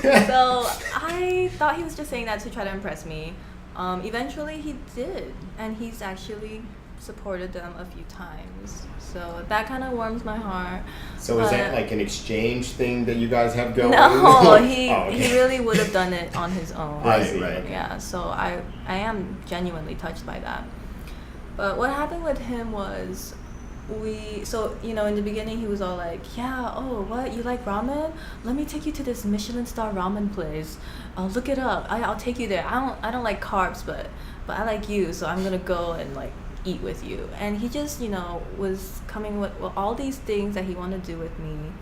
C: So I thought he was just saying that to try to impress me. Eventually he did, and he's actually supported them a few times. So that kind of warms my heart.
A: So is that like an exchange thing that you guys have going?
C: No, he
A: Oh, okay.
C: he really would have done it on his own.
A: I see.
B: Right.
C: Yeah, so I am genuinely touched by that. But what happened with him was in the beginning he was all like, yeah, oh, what, you like ramen? Let me take you to this Michelin star ramen place. Look it up. I'll take you there. I don't like carbs, but I like you, so I'm gonna go and like eat with you. And he just, was coming with all these things that he wanted to do with me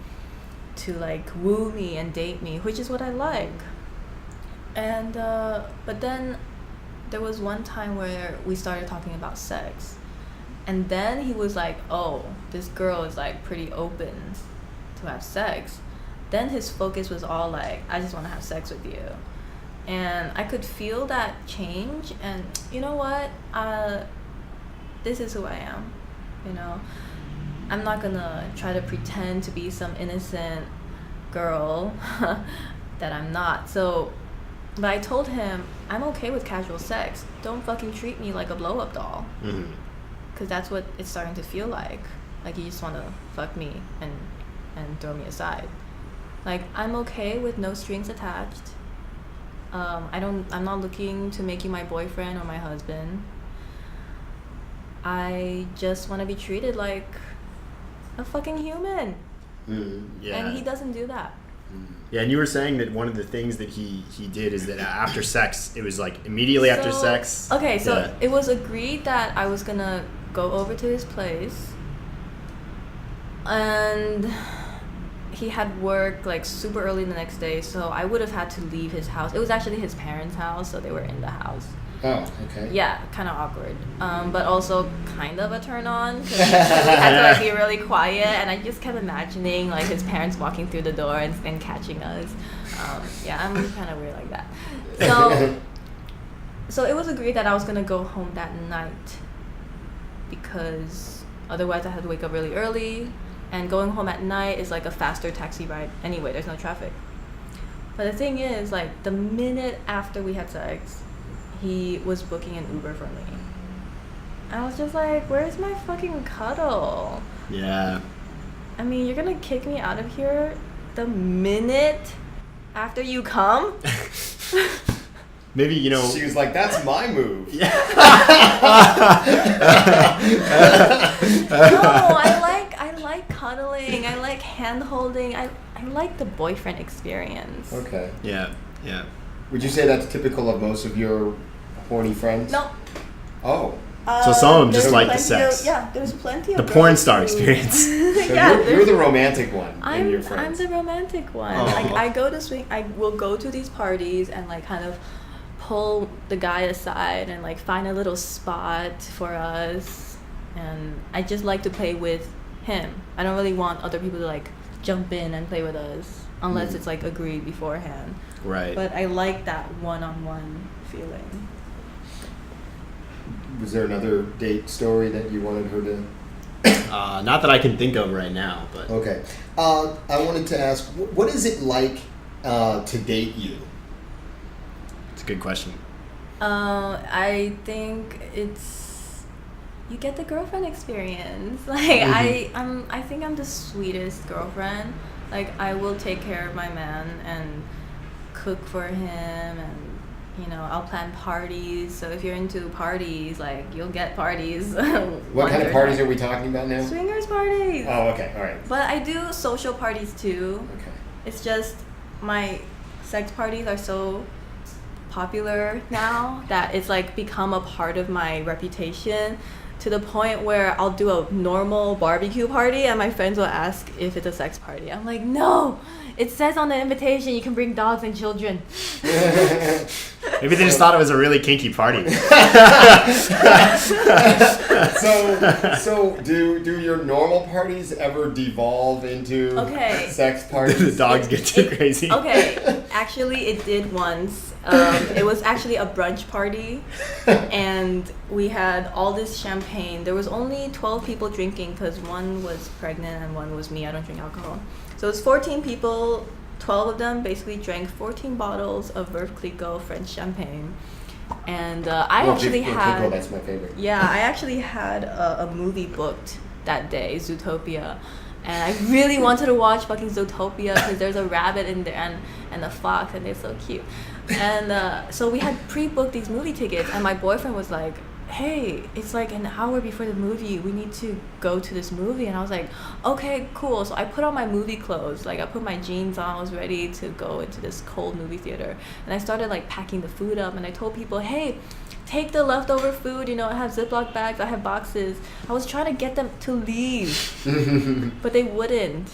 C: to like woo me and date me, which is what I like. And but then there was one time where we started talking about sex. And then he was like, oh, this girl is like pretty open to have sex. Then his focus was all like, I just want to have sex with you. And I could feel that change. And you know what? This is who I am. I'm not gonna try to pretend to be some innocent girl that I'm not. But I told him, I'm okay with casual sex. Don't fucking treat me like a blow-up doll.
B: Mm-hmm.
C: Because that's what it's starting to feel like. Like you just want to fuck me and throw me aside. Like, I'm okay with no strings attached. I'm not looking to make you my boyfriend or my husband. I just want to be treated like a fucking human.
B: Yeah.
C: And he doesn't do that.
B: Yeah, and you were saying that one of the things that he did is that after sex, it was like immediately after sex.
C: Okay, so
B: yeah.
C: it was agreed that I was gonna go over to his place, and he had work like super early the next day, so I would have had to leave his house. It was actually his parents' house, so they were in the house.
A: Oh, okay.
C: Yeah, kind of awkward, but also kind of a turn on because we had to like be really quiet, and I just kept imagining like his parents walking through the door and catching us. Yeah, I'm kind of weird like that. So it was agreed that I was gonna go home that night because otherwise I had to wake up really early, and going home at night is like a faster taxi ride. Anyway, there's no traffic. But the thing is, like the minute after we had sex, he was booking an Uber for me. I was just like, where's my fucking cuddle?
B: Yeah.
C: I mean, you're gonna kick me out of here the minute after you come?
B: Maybe,
A: She was like, that's my move.
B: Yeah.
C: No, I like cuddling. I like hand holding. I like the boyfriend experience.
A: Okay.
B: Yeah. Yeah.
A: Would you say that's typical of most of your horny friends?
C: No.
A: Oh.
B: So some of them just
C: there's
B: like the
C: plenty
B: sex.
C: There's plenty of
B: The
C: girls
B: porn star
C: who-
B: experience.
A: So
C: Yeah,
A: you're the romantic one in
C: I'm
A: your friends.
C: the romantic one.
B: Oh.
C: Like I will go to these parties and like kind of pull the guy aside and like find a little spot for us, and I just like to play with him. I don't really want other people to like jump in and play with us unless it's like agreed beforehand.
B: Right.
C: But I like that one-on-one feeling.
A: Was there another date story that you wanted her to...
B: Not that I can think of right now, but
A: Okay. I wanted to ask, what is it like to date you?
B: it's a good question.
C: I think you get the girlfriend experience. Like I think I'm the sweetest girlfriend. Like I will take care of my man and cook for him, and I'll plan parties. So if you're into parties, like you'll get parties.
A: What kind of parties are we talking about now?
C: Swingers parties.
A: Oh, okay. All right.
C: But I do social parties too.
A: Okay.
C: It's just my sex parties are so popular now that it's like become a part of my reputation, to the point where I'll do a normal barbecue party and my friends will ask if it's a sex party. I'm like, no, it says on the invitation you can bring dogs and children.
B: Maybe they just thought it was a really kinky party.
A: So do your normal parties ever devolve into
C: Okay.
A: sex parties?
B: The dogs get too crazy.
C: Okay, actually it did once. It was actually a brunch party, and we had all this champagne. There was only 12 people drinking because one was pregnant and one was me. I don't drink alcohol. So it was 14 people 12 of them basically drank 14 bottles of Veuve Clicquot French champagne. And I actually had...
A: That's my favorite.
C: Yeah, I actually had a movie booked that day, Zootopia. And I really wanted to watch fucking Zootopia because there's a rabbit in there and a fox, and they're so cute. And so we had pre-booked these movie tickets, and my boyfriend was like, hey, it's like an hour before the movie. We need to go to this movie. And I was like, okay, cool. So I put on my movie clothes. Like, I put my jeans on. I was ready to go into this cold movie theater. And I started, like, packing the food up. And I told people, hey, take the leftover food. You know, I have Ziploc bags. I have boxes. I was trying to get them to leave. But they wouldn't.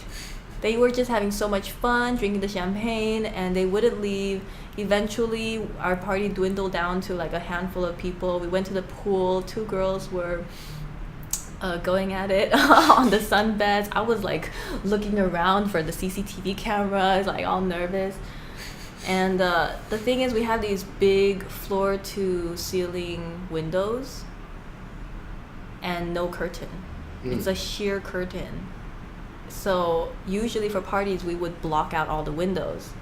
C: They were just having so much fun, drinking the champagne, and they wouldn't leave. Eventually, our party dwindled down to like a handful of people. We went to the pool. 2 girls were going at it on the sunbeds. I was like looking around for the CCTV cameras, like all nervous. And the thing is, we have these big floor-to-ceiling windows and no curtain. It's a sheer curtain. So usually for parties, we would block out all the windows.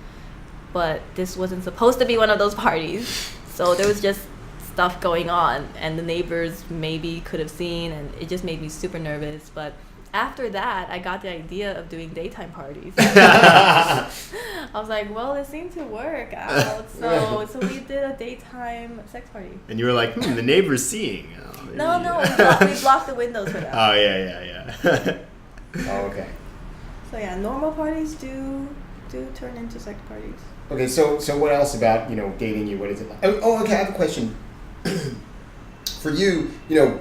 C: But this wasn't supposed to be one of those parties. So there was just stuff going on, and the neighbors maybe could have seen, and it just made me super nervous. But after that, I got the idea of doing daytime parties. I was like, well, it seemed to work out. So we did a daytime sex party.
B: And you were like, the neighbor's seeing. Oh,
C: No, we blocked the windows for that.
B: Oh, yeah.
A: Oh, okay.
C: So yeah, normal parties do turn into sex parties.
A: Okay, so what else about, dating you? What is it like? Oh, okay, I have a question. For you,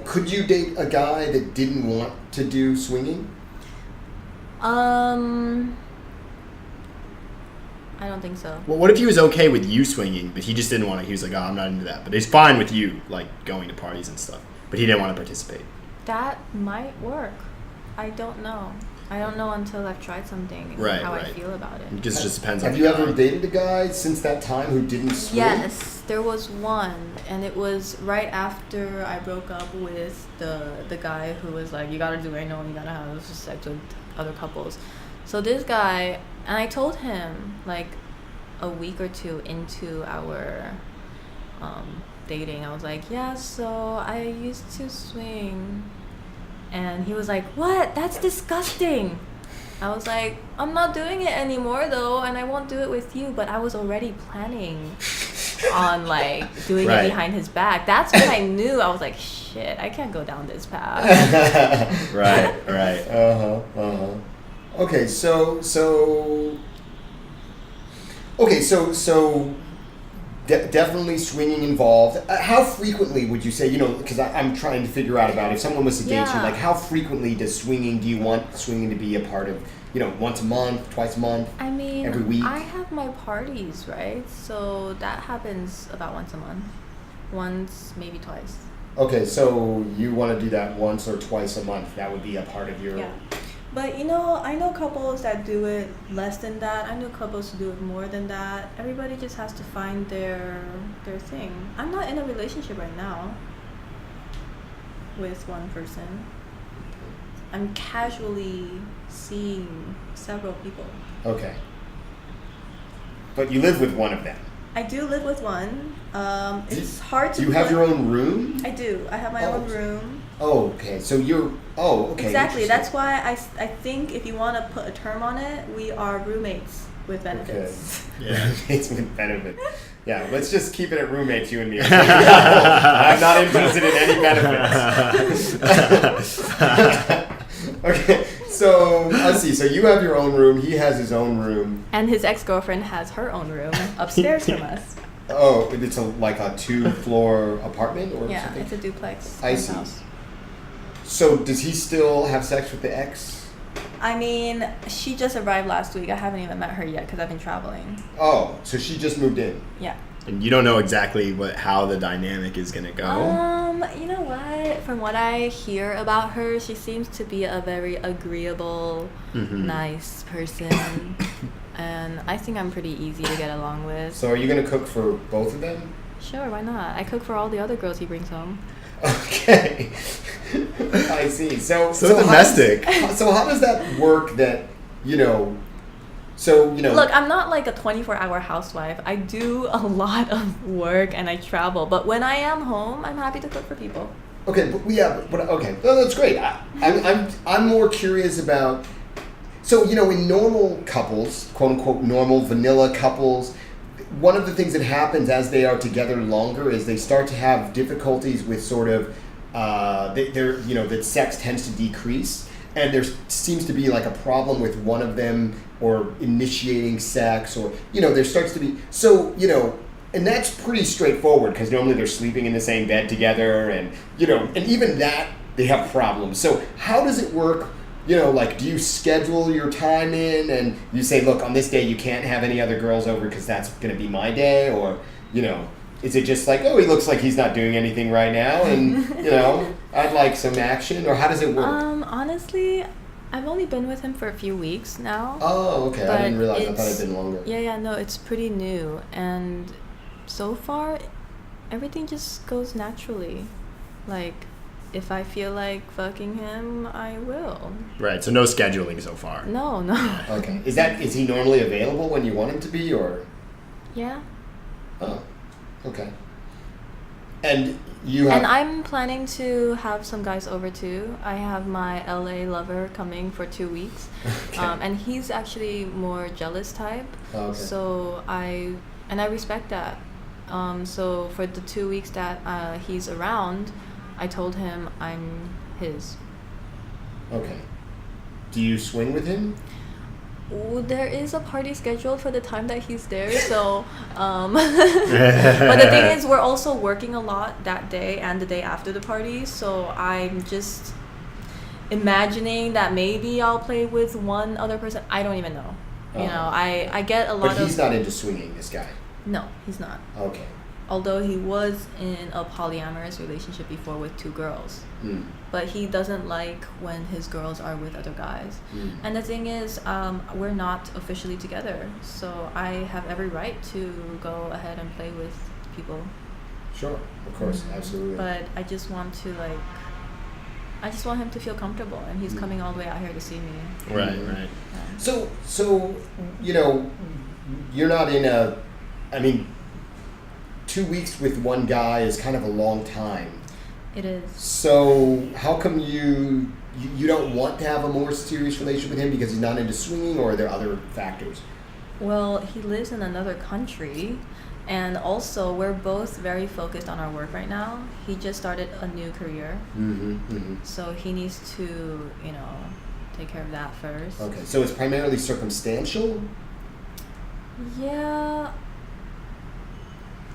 A: could you date a guy that didn't want to do swinging?
C: I don't think so.
B: Well, what if he was okay with you swinging, but he just didn't want to? He was like, oh, I'm not into that. But he's fine with you, like, going to parties and stuff. But he didn't want to participate.
C: That might work. I don't know. I don't know until I've tried something and how I feel about it.
B: It just depends on
A: Have you ever dated a guy since that time who didn't swing?
C: Yes, there was one, and it was right after I broke up with the guy who was like, you gotta do anal, you gotta have sex with other couples. So this guy, and I told him like a week or 2 into our dating, I was like, yeah, so I used to swing. And he was like, what? That's disgusting. I was like, I'm not doing it anymore though, and I won't do it with you. But I was already planning on like doing it behind his back. That's when I knew. I was like, shit, I can't go down this path.
B: Right.
A: Okay, so definitely swinging involved. How frequently would you say, because I'm trying to figure out about if someone was to date you, like how frequently do you want swinging to be a part of, once a month, twice a month,
C: I mean,
A: every week?
C: I have my parties, right? So that happens about once a month. Once, maybe twice.
A: Okay, so you want to do that once or twice a month. That would be a part of your...
C: Yeah. But I know couples that do it less than that. I know couples who do it more than that. Everybody just has to find their thing. I'm not in a relationship right now with one person. I'm casually seeing several people.
A: Okay. But you live with one of them.
C: I do live with one. It's hard to...
A: Do you have your own room?
C: I do. I have my own room.
A: Oh, okay. So you're... Oh, okay.
C: Exactly. That's why I think if you want to put a term on it, we are roommates with benefits.
A: Okay. Yeah. Roommates with benefits. Yeah, let's just keep it at roommates, you and me. I'm not interested in any benefits. Okay, so let's see. So you have your own room. He has his own room.
C: And his ex-girlfriend has her own room upstairs from us.
A: Oh, it's like a 2-floor apartment or something?
C: Yeah, it's a duplex.
A: I see.
C: House.
A: So does he still have sex with the ex?
C: I mean, she just arrived last week. I haven't even met her yet because I've been traveling.
A: Oh, so she just moved in?
C: Yeah.
B: And you don't know exactly how the dynamic is going to go?
C: You know what? From what I hear about her, she seems to be a very agreeable, nice person. And I think I'm pretty easy to get along with.
A: So are you going to cook for both of them?
C: Sure, why not? I cook for all the other girls he brings home.
A: Okay. I see. So
B: domestic.
A: So how does that work that, So, you know.
C: Look, I'm not like a 24-hour housewife. I do a lot of work and I travel. But when I am home, I'm happy to cook for people.
A: Okay, okay, well, that's great. I'm more curious about. So, you know, in normal couples, quote unquote normal vanilla couples, one of the things that happens as they are together longer is they start to have difficulties with sort of, that sex tends to decrease, and there seems to be like a problem with one of them or initiating sex, or, you know, there starts to be, so, you know, and that's pretty straightforward because normally they're sleeping in the same bed together, and, you know, and even that they have problems. So how does it work? You know, like, do you schedule your time in and you say, look, on this day you can't have any other girls over because that's going to be my day? Or, you know, is it just like, oh, he looks like he's not doing anything right now and, you know, I'd like some action? Or how does it work?
C: Honestly, I've only been with him for a few weeks now.
A: Oh, okay. I didn't realize. I thought it'd been longer.
C: Yeah, no, it's pretty new. And so far, everything just goes naturally. Like, if I feel like fucking him, I will.
B: Right, so no scheduling so far.
C: No.
A: Okay. Is he normally available when you want him to be, or?
C: Yeah.
A: Oh, okay. And you have...
C: And I'm planning to have some guys over too. I have my LA lover coming for 2 weeks.
A: Okay.
C: And he's actually more jealous type.
A: Oh, okay.
C: So I respect that. So for the 2 weeks that he's around, I told him I'm his.
A: Okay. Do you swing with him?
C: Well, there is a party scheduled for the time that he's there, so but the thing is we're also working a lot that day and the day after the party, so I'm just imagining that maybe I'll play with one other person. I don't even know. You know, I get a lot of...
A: But he's not into swinging, this guy?
C: No, he's not.
A: Okay.
C: Although he was in a polyamorous relationship before with 2 girls.
A: Mm.
C: But he doesn't like when his girls are with other guys.
A: Mm.
C: And the thing is, we're not officially together. So I have every right to go ahead and play with people.
A: Sure, of course, absolutely.
C: But I just want him to feel comfortable, and he's coming all the way out here to see me.
B: Right.
C: Yeah.
A: So, you know, you're not in a... I mean, 2 weeks with one guy is kind of a long time.
C: It is.
A: So how come you don't want to have a more serious relationship with him because he's not into swinging, or are there other factors?
C: Well, he lives in another country, and also we're both very focused on our work right now. He just started a new career.
A: Mm-hmm, mm-hmm.
C: So he needs to, you know, take care of that first.
A: Okay, so it's primarily circumstantial?
C: Yeah.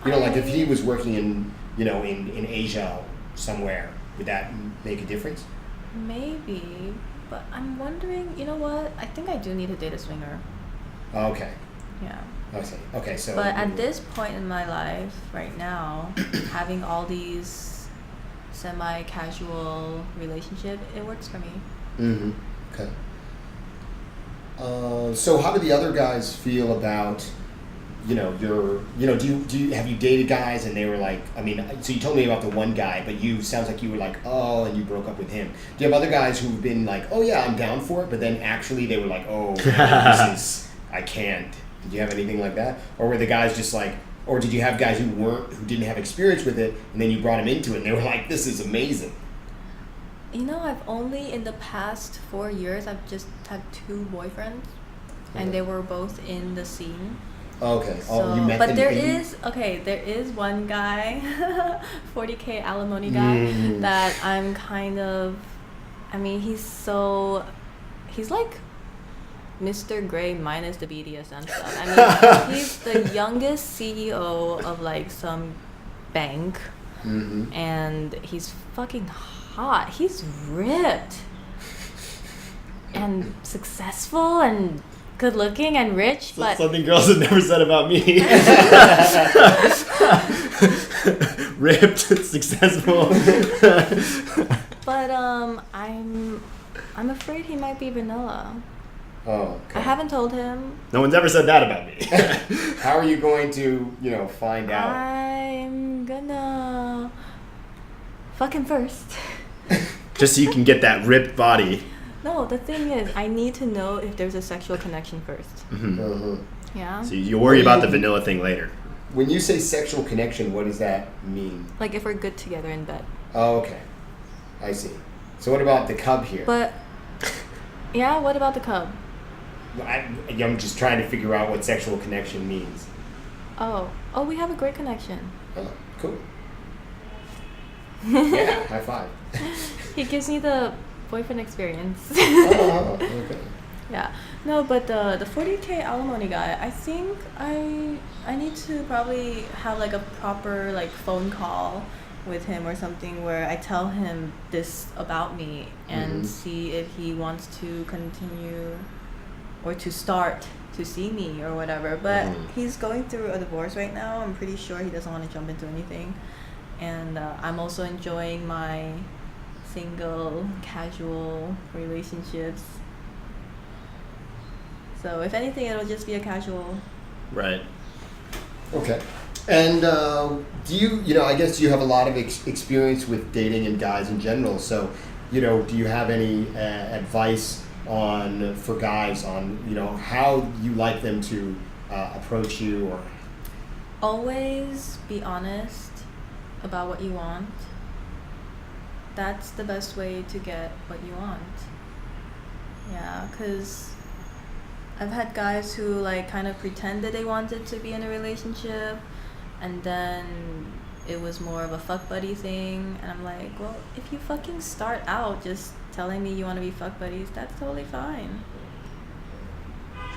A: You know, like if he was working in, you know, in Asia somewhere, would that make a difference?
C: Maybe, but I'm wondering, you know what? I think I do need to date a swinger.
A: Okay.
C: Yeah.
A: I see. Okay, so...
C: But at this point in my life, right now, having all these semi-casual relationship, it works for me.
A: Mm-hmm. Okay. So how do the other guys feel about... You know, do you have you dated guys and they were like, I mean, so you told me about the one guy, but sounds like you were like, oh, and you broke up with him. Do you have other guys who've been like, oh yeah, I'm down for it, but then actually they were like, oh, I can't. Did you have anything like that? Or were the guys just like, or did you have guys who didn't have experience with it, and then you brought them into it and they were like, this is amazing?
C: You know, I've only in the past 4 years, I've just had 2 boyfriends, and they were both in the scene.
A: Okay.
C: So,
A: you met
C: but
A: them
C: there is one guy, 40K alimony guy, that I'm kind of, I mean, he's like Mr. Grey minus the BDSM stuff. I mean, he's the youngest CEO of like some bank, and he's fucking hot. He's ripped and successful and good looking and rich, but
B: something girls have never said about me. Ripped, successful.
C: But I'm afraid he might be vanilla.
A: Oh, okay.
C: I haven't told him.
B: No one's ever said that about me.
A: How are you going to, find out?
C: I'm gonna fuck him first.
B: Just so you can get that ripped body.
C: No, the thing is, I need to know if there's a sexual connection first. Yeah.
B: So you worry about the vanilla thing later.
A: When you say sexual connection, what does that mean?
C: Like if we're good together in bed.
A: Oh, okay. I see. So what about the cub here?
C: But, yeah, what about the cub?
A: I'm just trying to figure out what sexual connection means.
C: Oh, we have a great connection.
A: Oh, cool. Yeah, high five.
C: He gives me the boyfriend experience.
A: Oh, okay.
C: Yeah. No, but the 40K alimony guy, I think I need to probably have like a proper like phone call with him or something where I tell him this about me and see if he wants to continue or to start to see me or whatever. But he's going through a divorce right now. I'm pretty sure he doesn't want to jump into anything. And I'm also enjoying my single, casual relationships. So if anything, it'll just be a casual.
B: Right.
A: Okay. And do you I guess you have a lot of experience with dating and guys in general. So, do you have any advice for guys on, how you like them to approach you? Or
C: Always be honest about what you want. That's the best way to get what you want. Yeah, because I've had guys who like kind of pretended they wanted to be in a relationship, and then it was more of a fuck buddy thing, and I'm like, well, if you fucking start out just telling me you want to be fuck buddies, that's totally fine.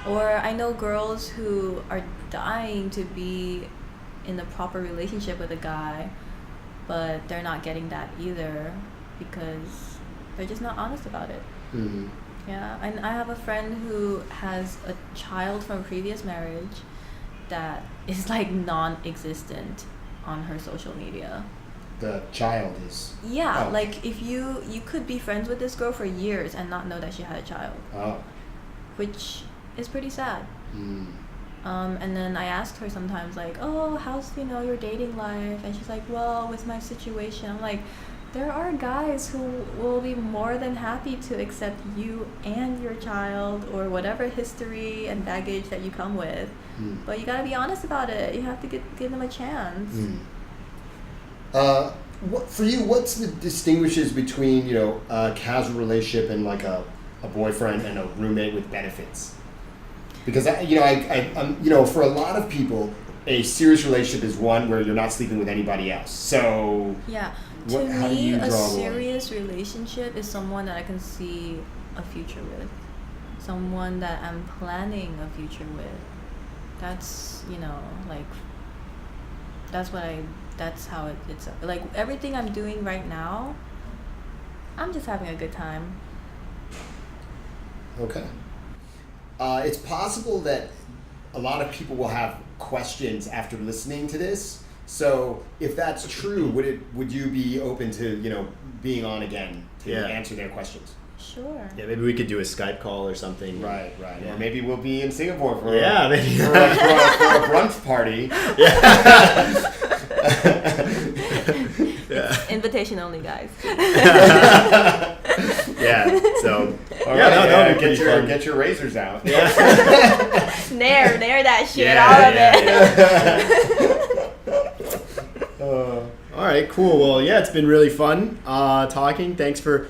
C: Or I know girls who are dying to be in a proper relationship with a guy, but they're not getting that either because they're just not honest about it. Yeah, and I have a friend who has a child from a previous marriage that is like non-existent on her social media.
A: the child is...
C: Yeah,
A: Oh.
C: like if you could be friends with this girl for years and not know that she had a child,
A: Oh.
C: which is pretty sad.
A: Mm.
C: And then I asked her sometimes like, oh, how's your dating life? And she's like, well, with my situation, I'm like, there are guys who will be more than happy to accept you and your child or whatever history and baggage that you come with.
A: Mm.
C: But you gotta be honest about it. You have to give them a chance.
A: Mm. For you, what's the distinguishes between a casual relationship and like a boyfriend and a roommate with benefits? Because for a lot of people, a serious relationship is one where you're not sleeping with anybody else. So
C: Yeah.
A: how do
C: To
A: you
C: me,
A: draw
C: a
A: the line?
C: serious relationship is someone that I can see a future with. Someone that I'm planning a future with. That's, that's how it's like everything I'm doing right now, I'm just having a good time.
A: Okay. It's possible that a lot of people will have questions after listening to this. So if that's true, would you be open to being on again to answer their questions?
C: Sure.
B: Yeah, maybe we could do a Skype call or something.
A: Right.
B: Yeah.
A: Or maybe we'll be in Singapore for
B: maybe.
A: for a brunch party.
B: Yeah.
C: Invitation only, guys.
B: Yeah. So.
A: All
B: Yeah,
A: right,
B: that would be pretty fun.
A: get your razors out.
B: Yeah.
C: Nair that shit,
B: Yeah,
C: all of it.
B: All right, cool. Well, yeah, it's been really fun talking. Thanks for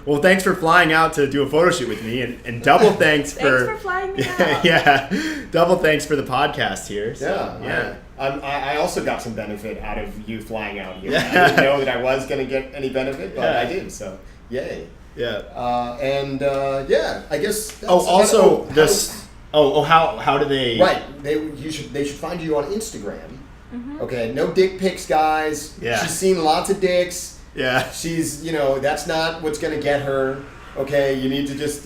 B: flying out to do a photo shoot with me, and double thanks
C: Thanks for flying me out.
B: Yeah, double thanks for the podcast here. So,
A: Yeah. I also got some benefit out of you flying out here.
B: Yeah.
A: I didn't know that I was going to get any benefit, but
B: Yeah.
A: I did. So yay.
B: Yeah.
A: I guess. That's
B: Also,
A: about-
B: this. How do they?
A: Right. They should find you on Instagram.
C: Mm-hmm.
A: Okay. No dick pics, guys.
B: Yeah.
A: She's seen lots of dicks.
B: Yeah.
A: She's that's not what's gonna get her. Okay. You need to just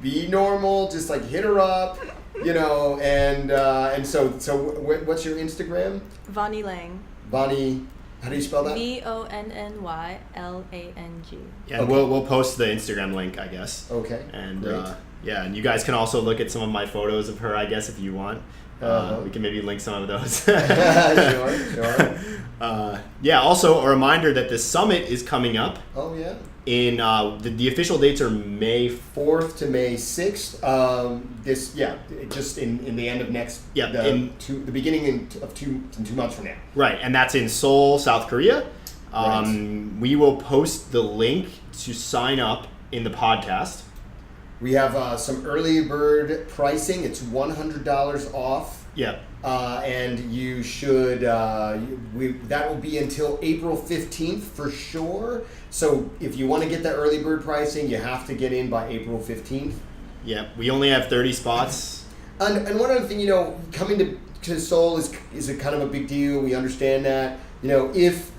A: be normal. Just like hit her up. And so what's your Instagram?
C: Vonny Lang.
A: Vonny. How do you spell that?
C: VONNYLANG.
B: Yeah. Okay. We'll post the Instagram link, I guess.
A: Okay.
B: And
A: great.
B: Yeah, and you guys can also look at some of my photos of her, I guess, if you want. We can maybe link some of those.
A: Sure.
B: Yeah, also a reminder that the summit is coming up.
A: Oh, yeah.
B: In the official dates are May
A: 4th to May 6th. Just in the end of next.
B: Yeah,
A: the beginning of 2 months from now.
B: Right, and that's in Seoul, South Korea.
A: Right.
B: We will post the link to sign up in the podcast.
A: We have some early bird pricing. It's $100 off.
B: Yeah.
A: And you should. That will be until April 15th for sure. So if you want to get that early bird pricing, you have to get in by April 15th.
B: Yeah, we only have 30 spots.
A: And one other thing, coming to Seoul is a kind of a big deal. We understand that. If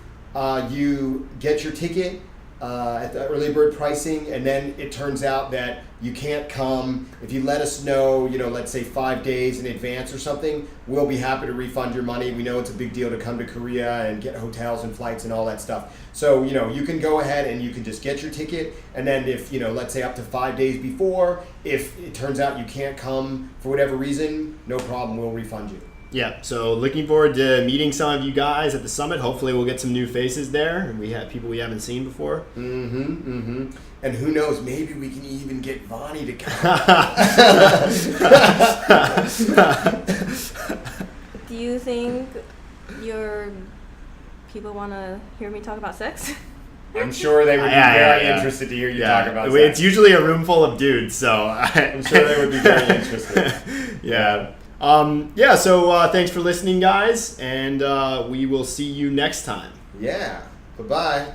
A: you get your ticket at the early bird pricing, and then it turns out that you can't come, if you let us know, let's say 5 days in advance or something, we'll be happy to refund your money. We know it's a big deal to come to Korea and get hotels and flights and all that stuff. So, you can go ahead and you can just get your ticket, and then if, let's say up to 5 days before, if it turns out you can't come for whatever reason, no problem, we'll refund you.
B: Yeah, so looking forward to meeting some of you guys at the summit. Hopefully we'll get some new faces there, and we have people we haven't seen before.
A: And who knows, maybe we can even get Vonny to come.
C: Do you think your people want to hear me talk about sex?
A: I'm sure they would be very interested to hear you talk about sex.
B: It's usually a room full of dudes, so
A: I'm sure they would be very interested.
B: Yeah. So thanks for listening, guys, and we will see you next time.
A: Yeah. Bye-bye.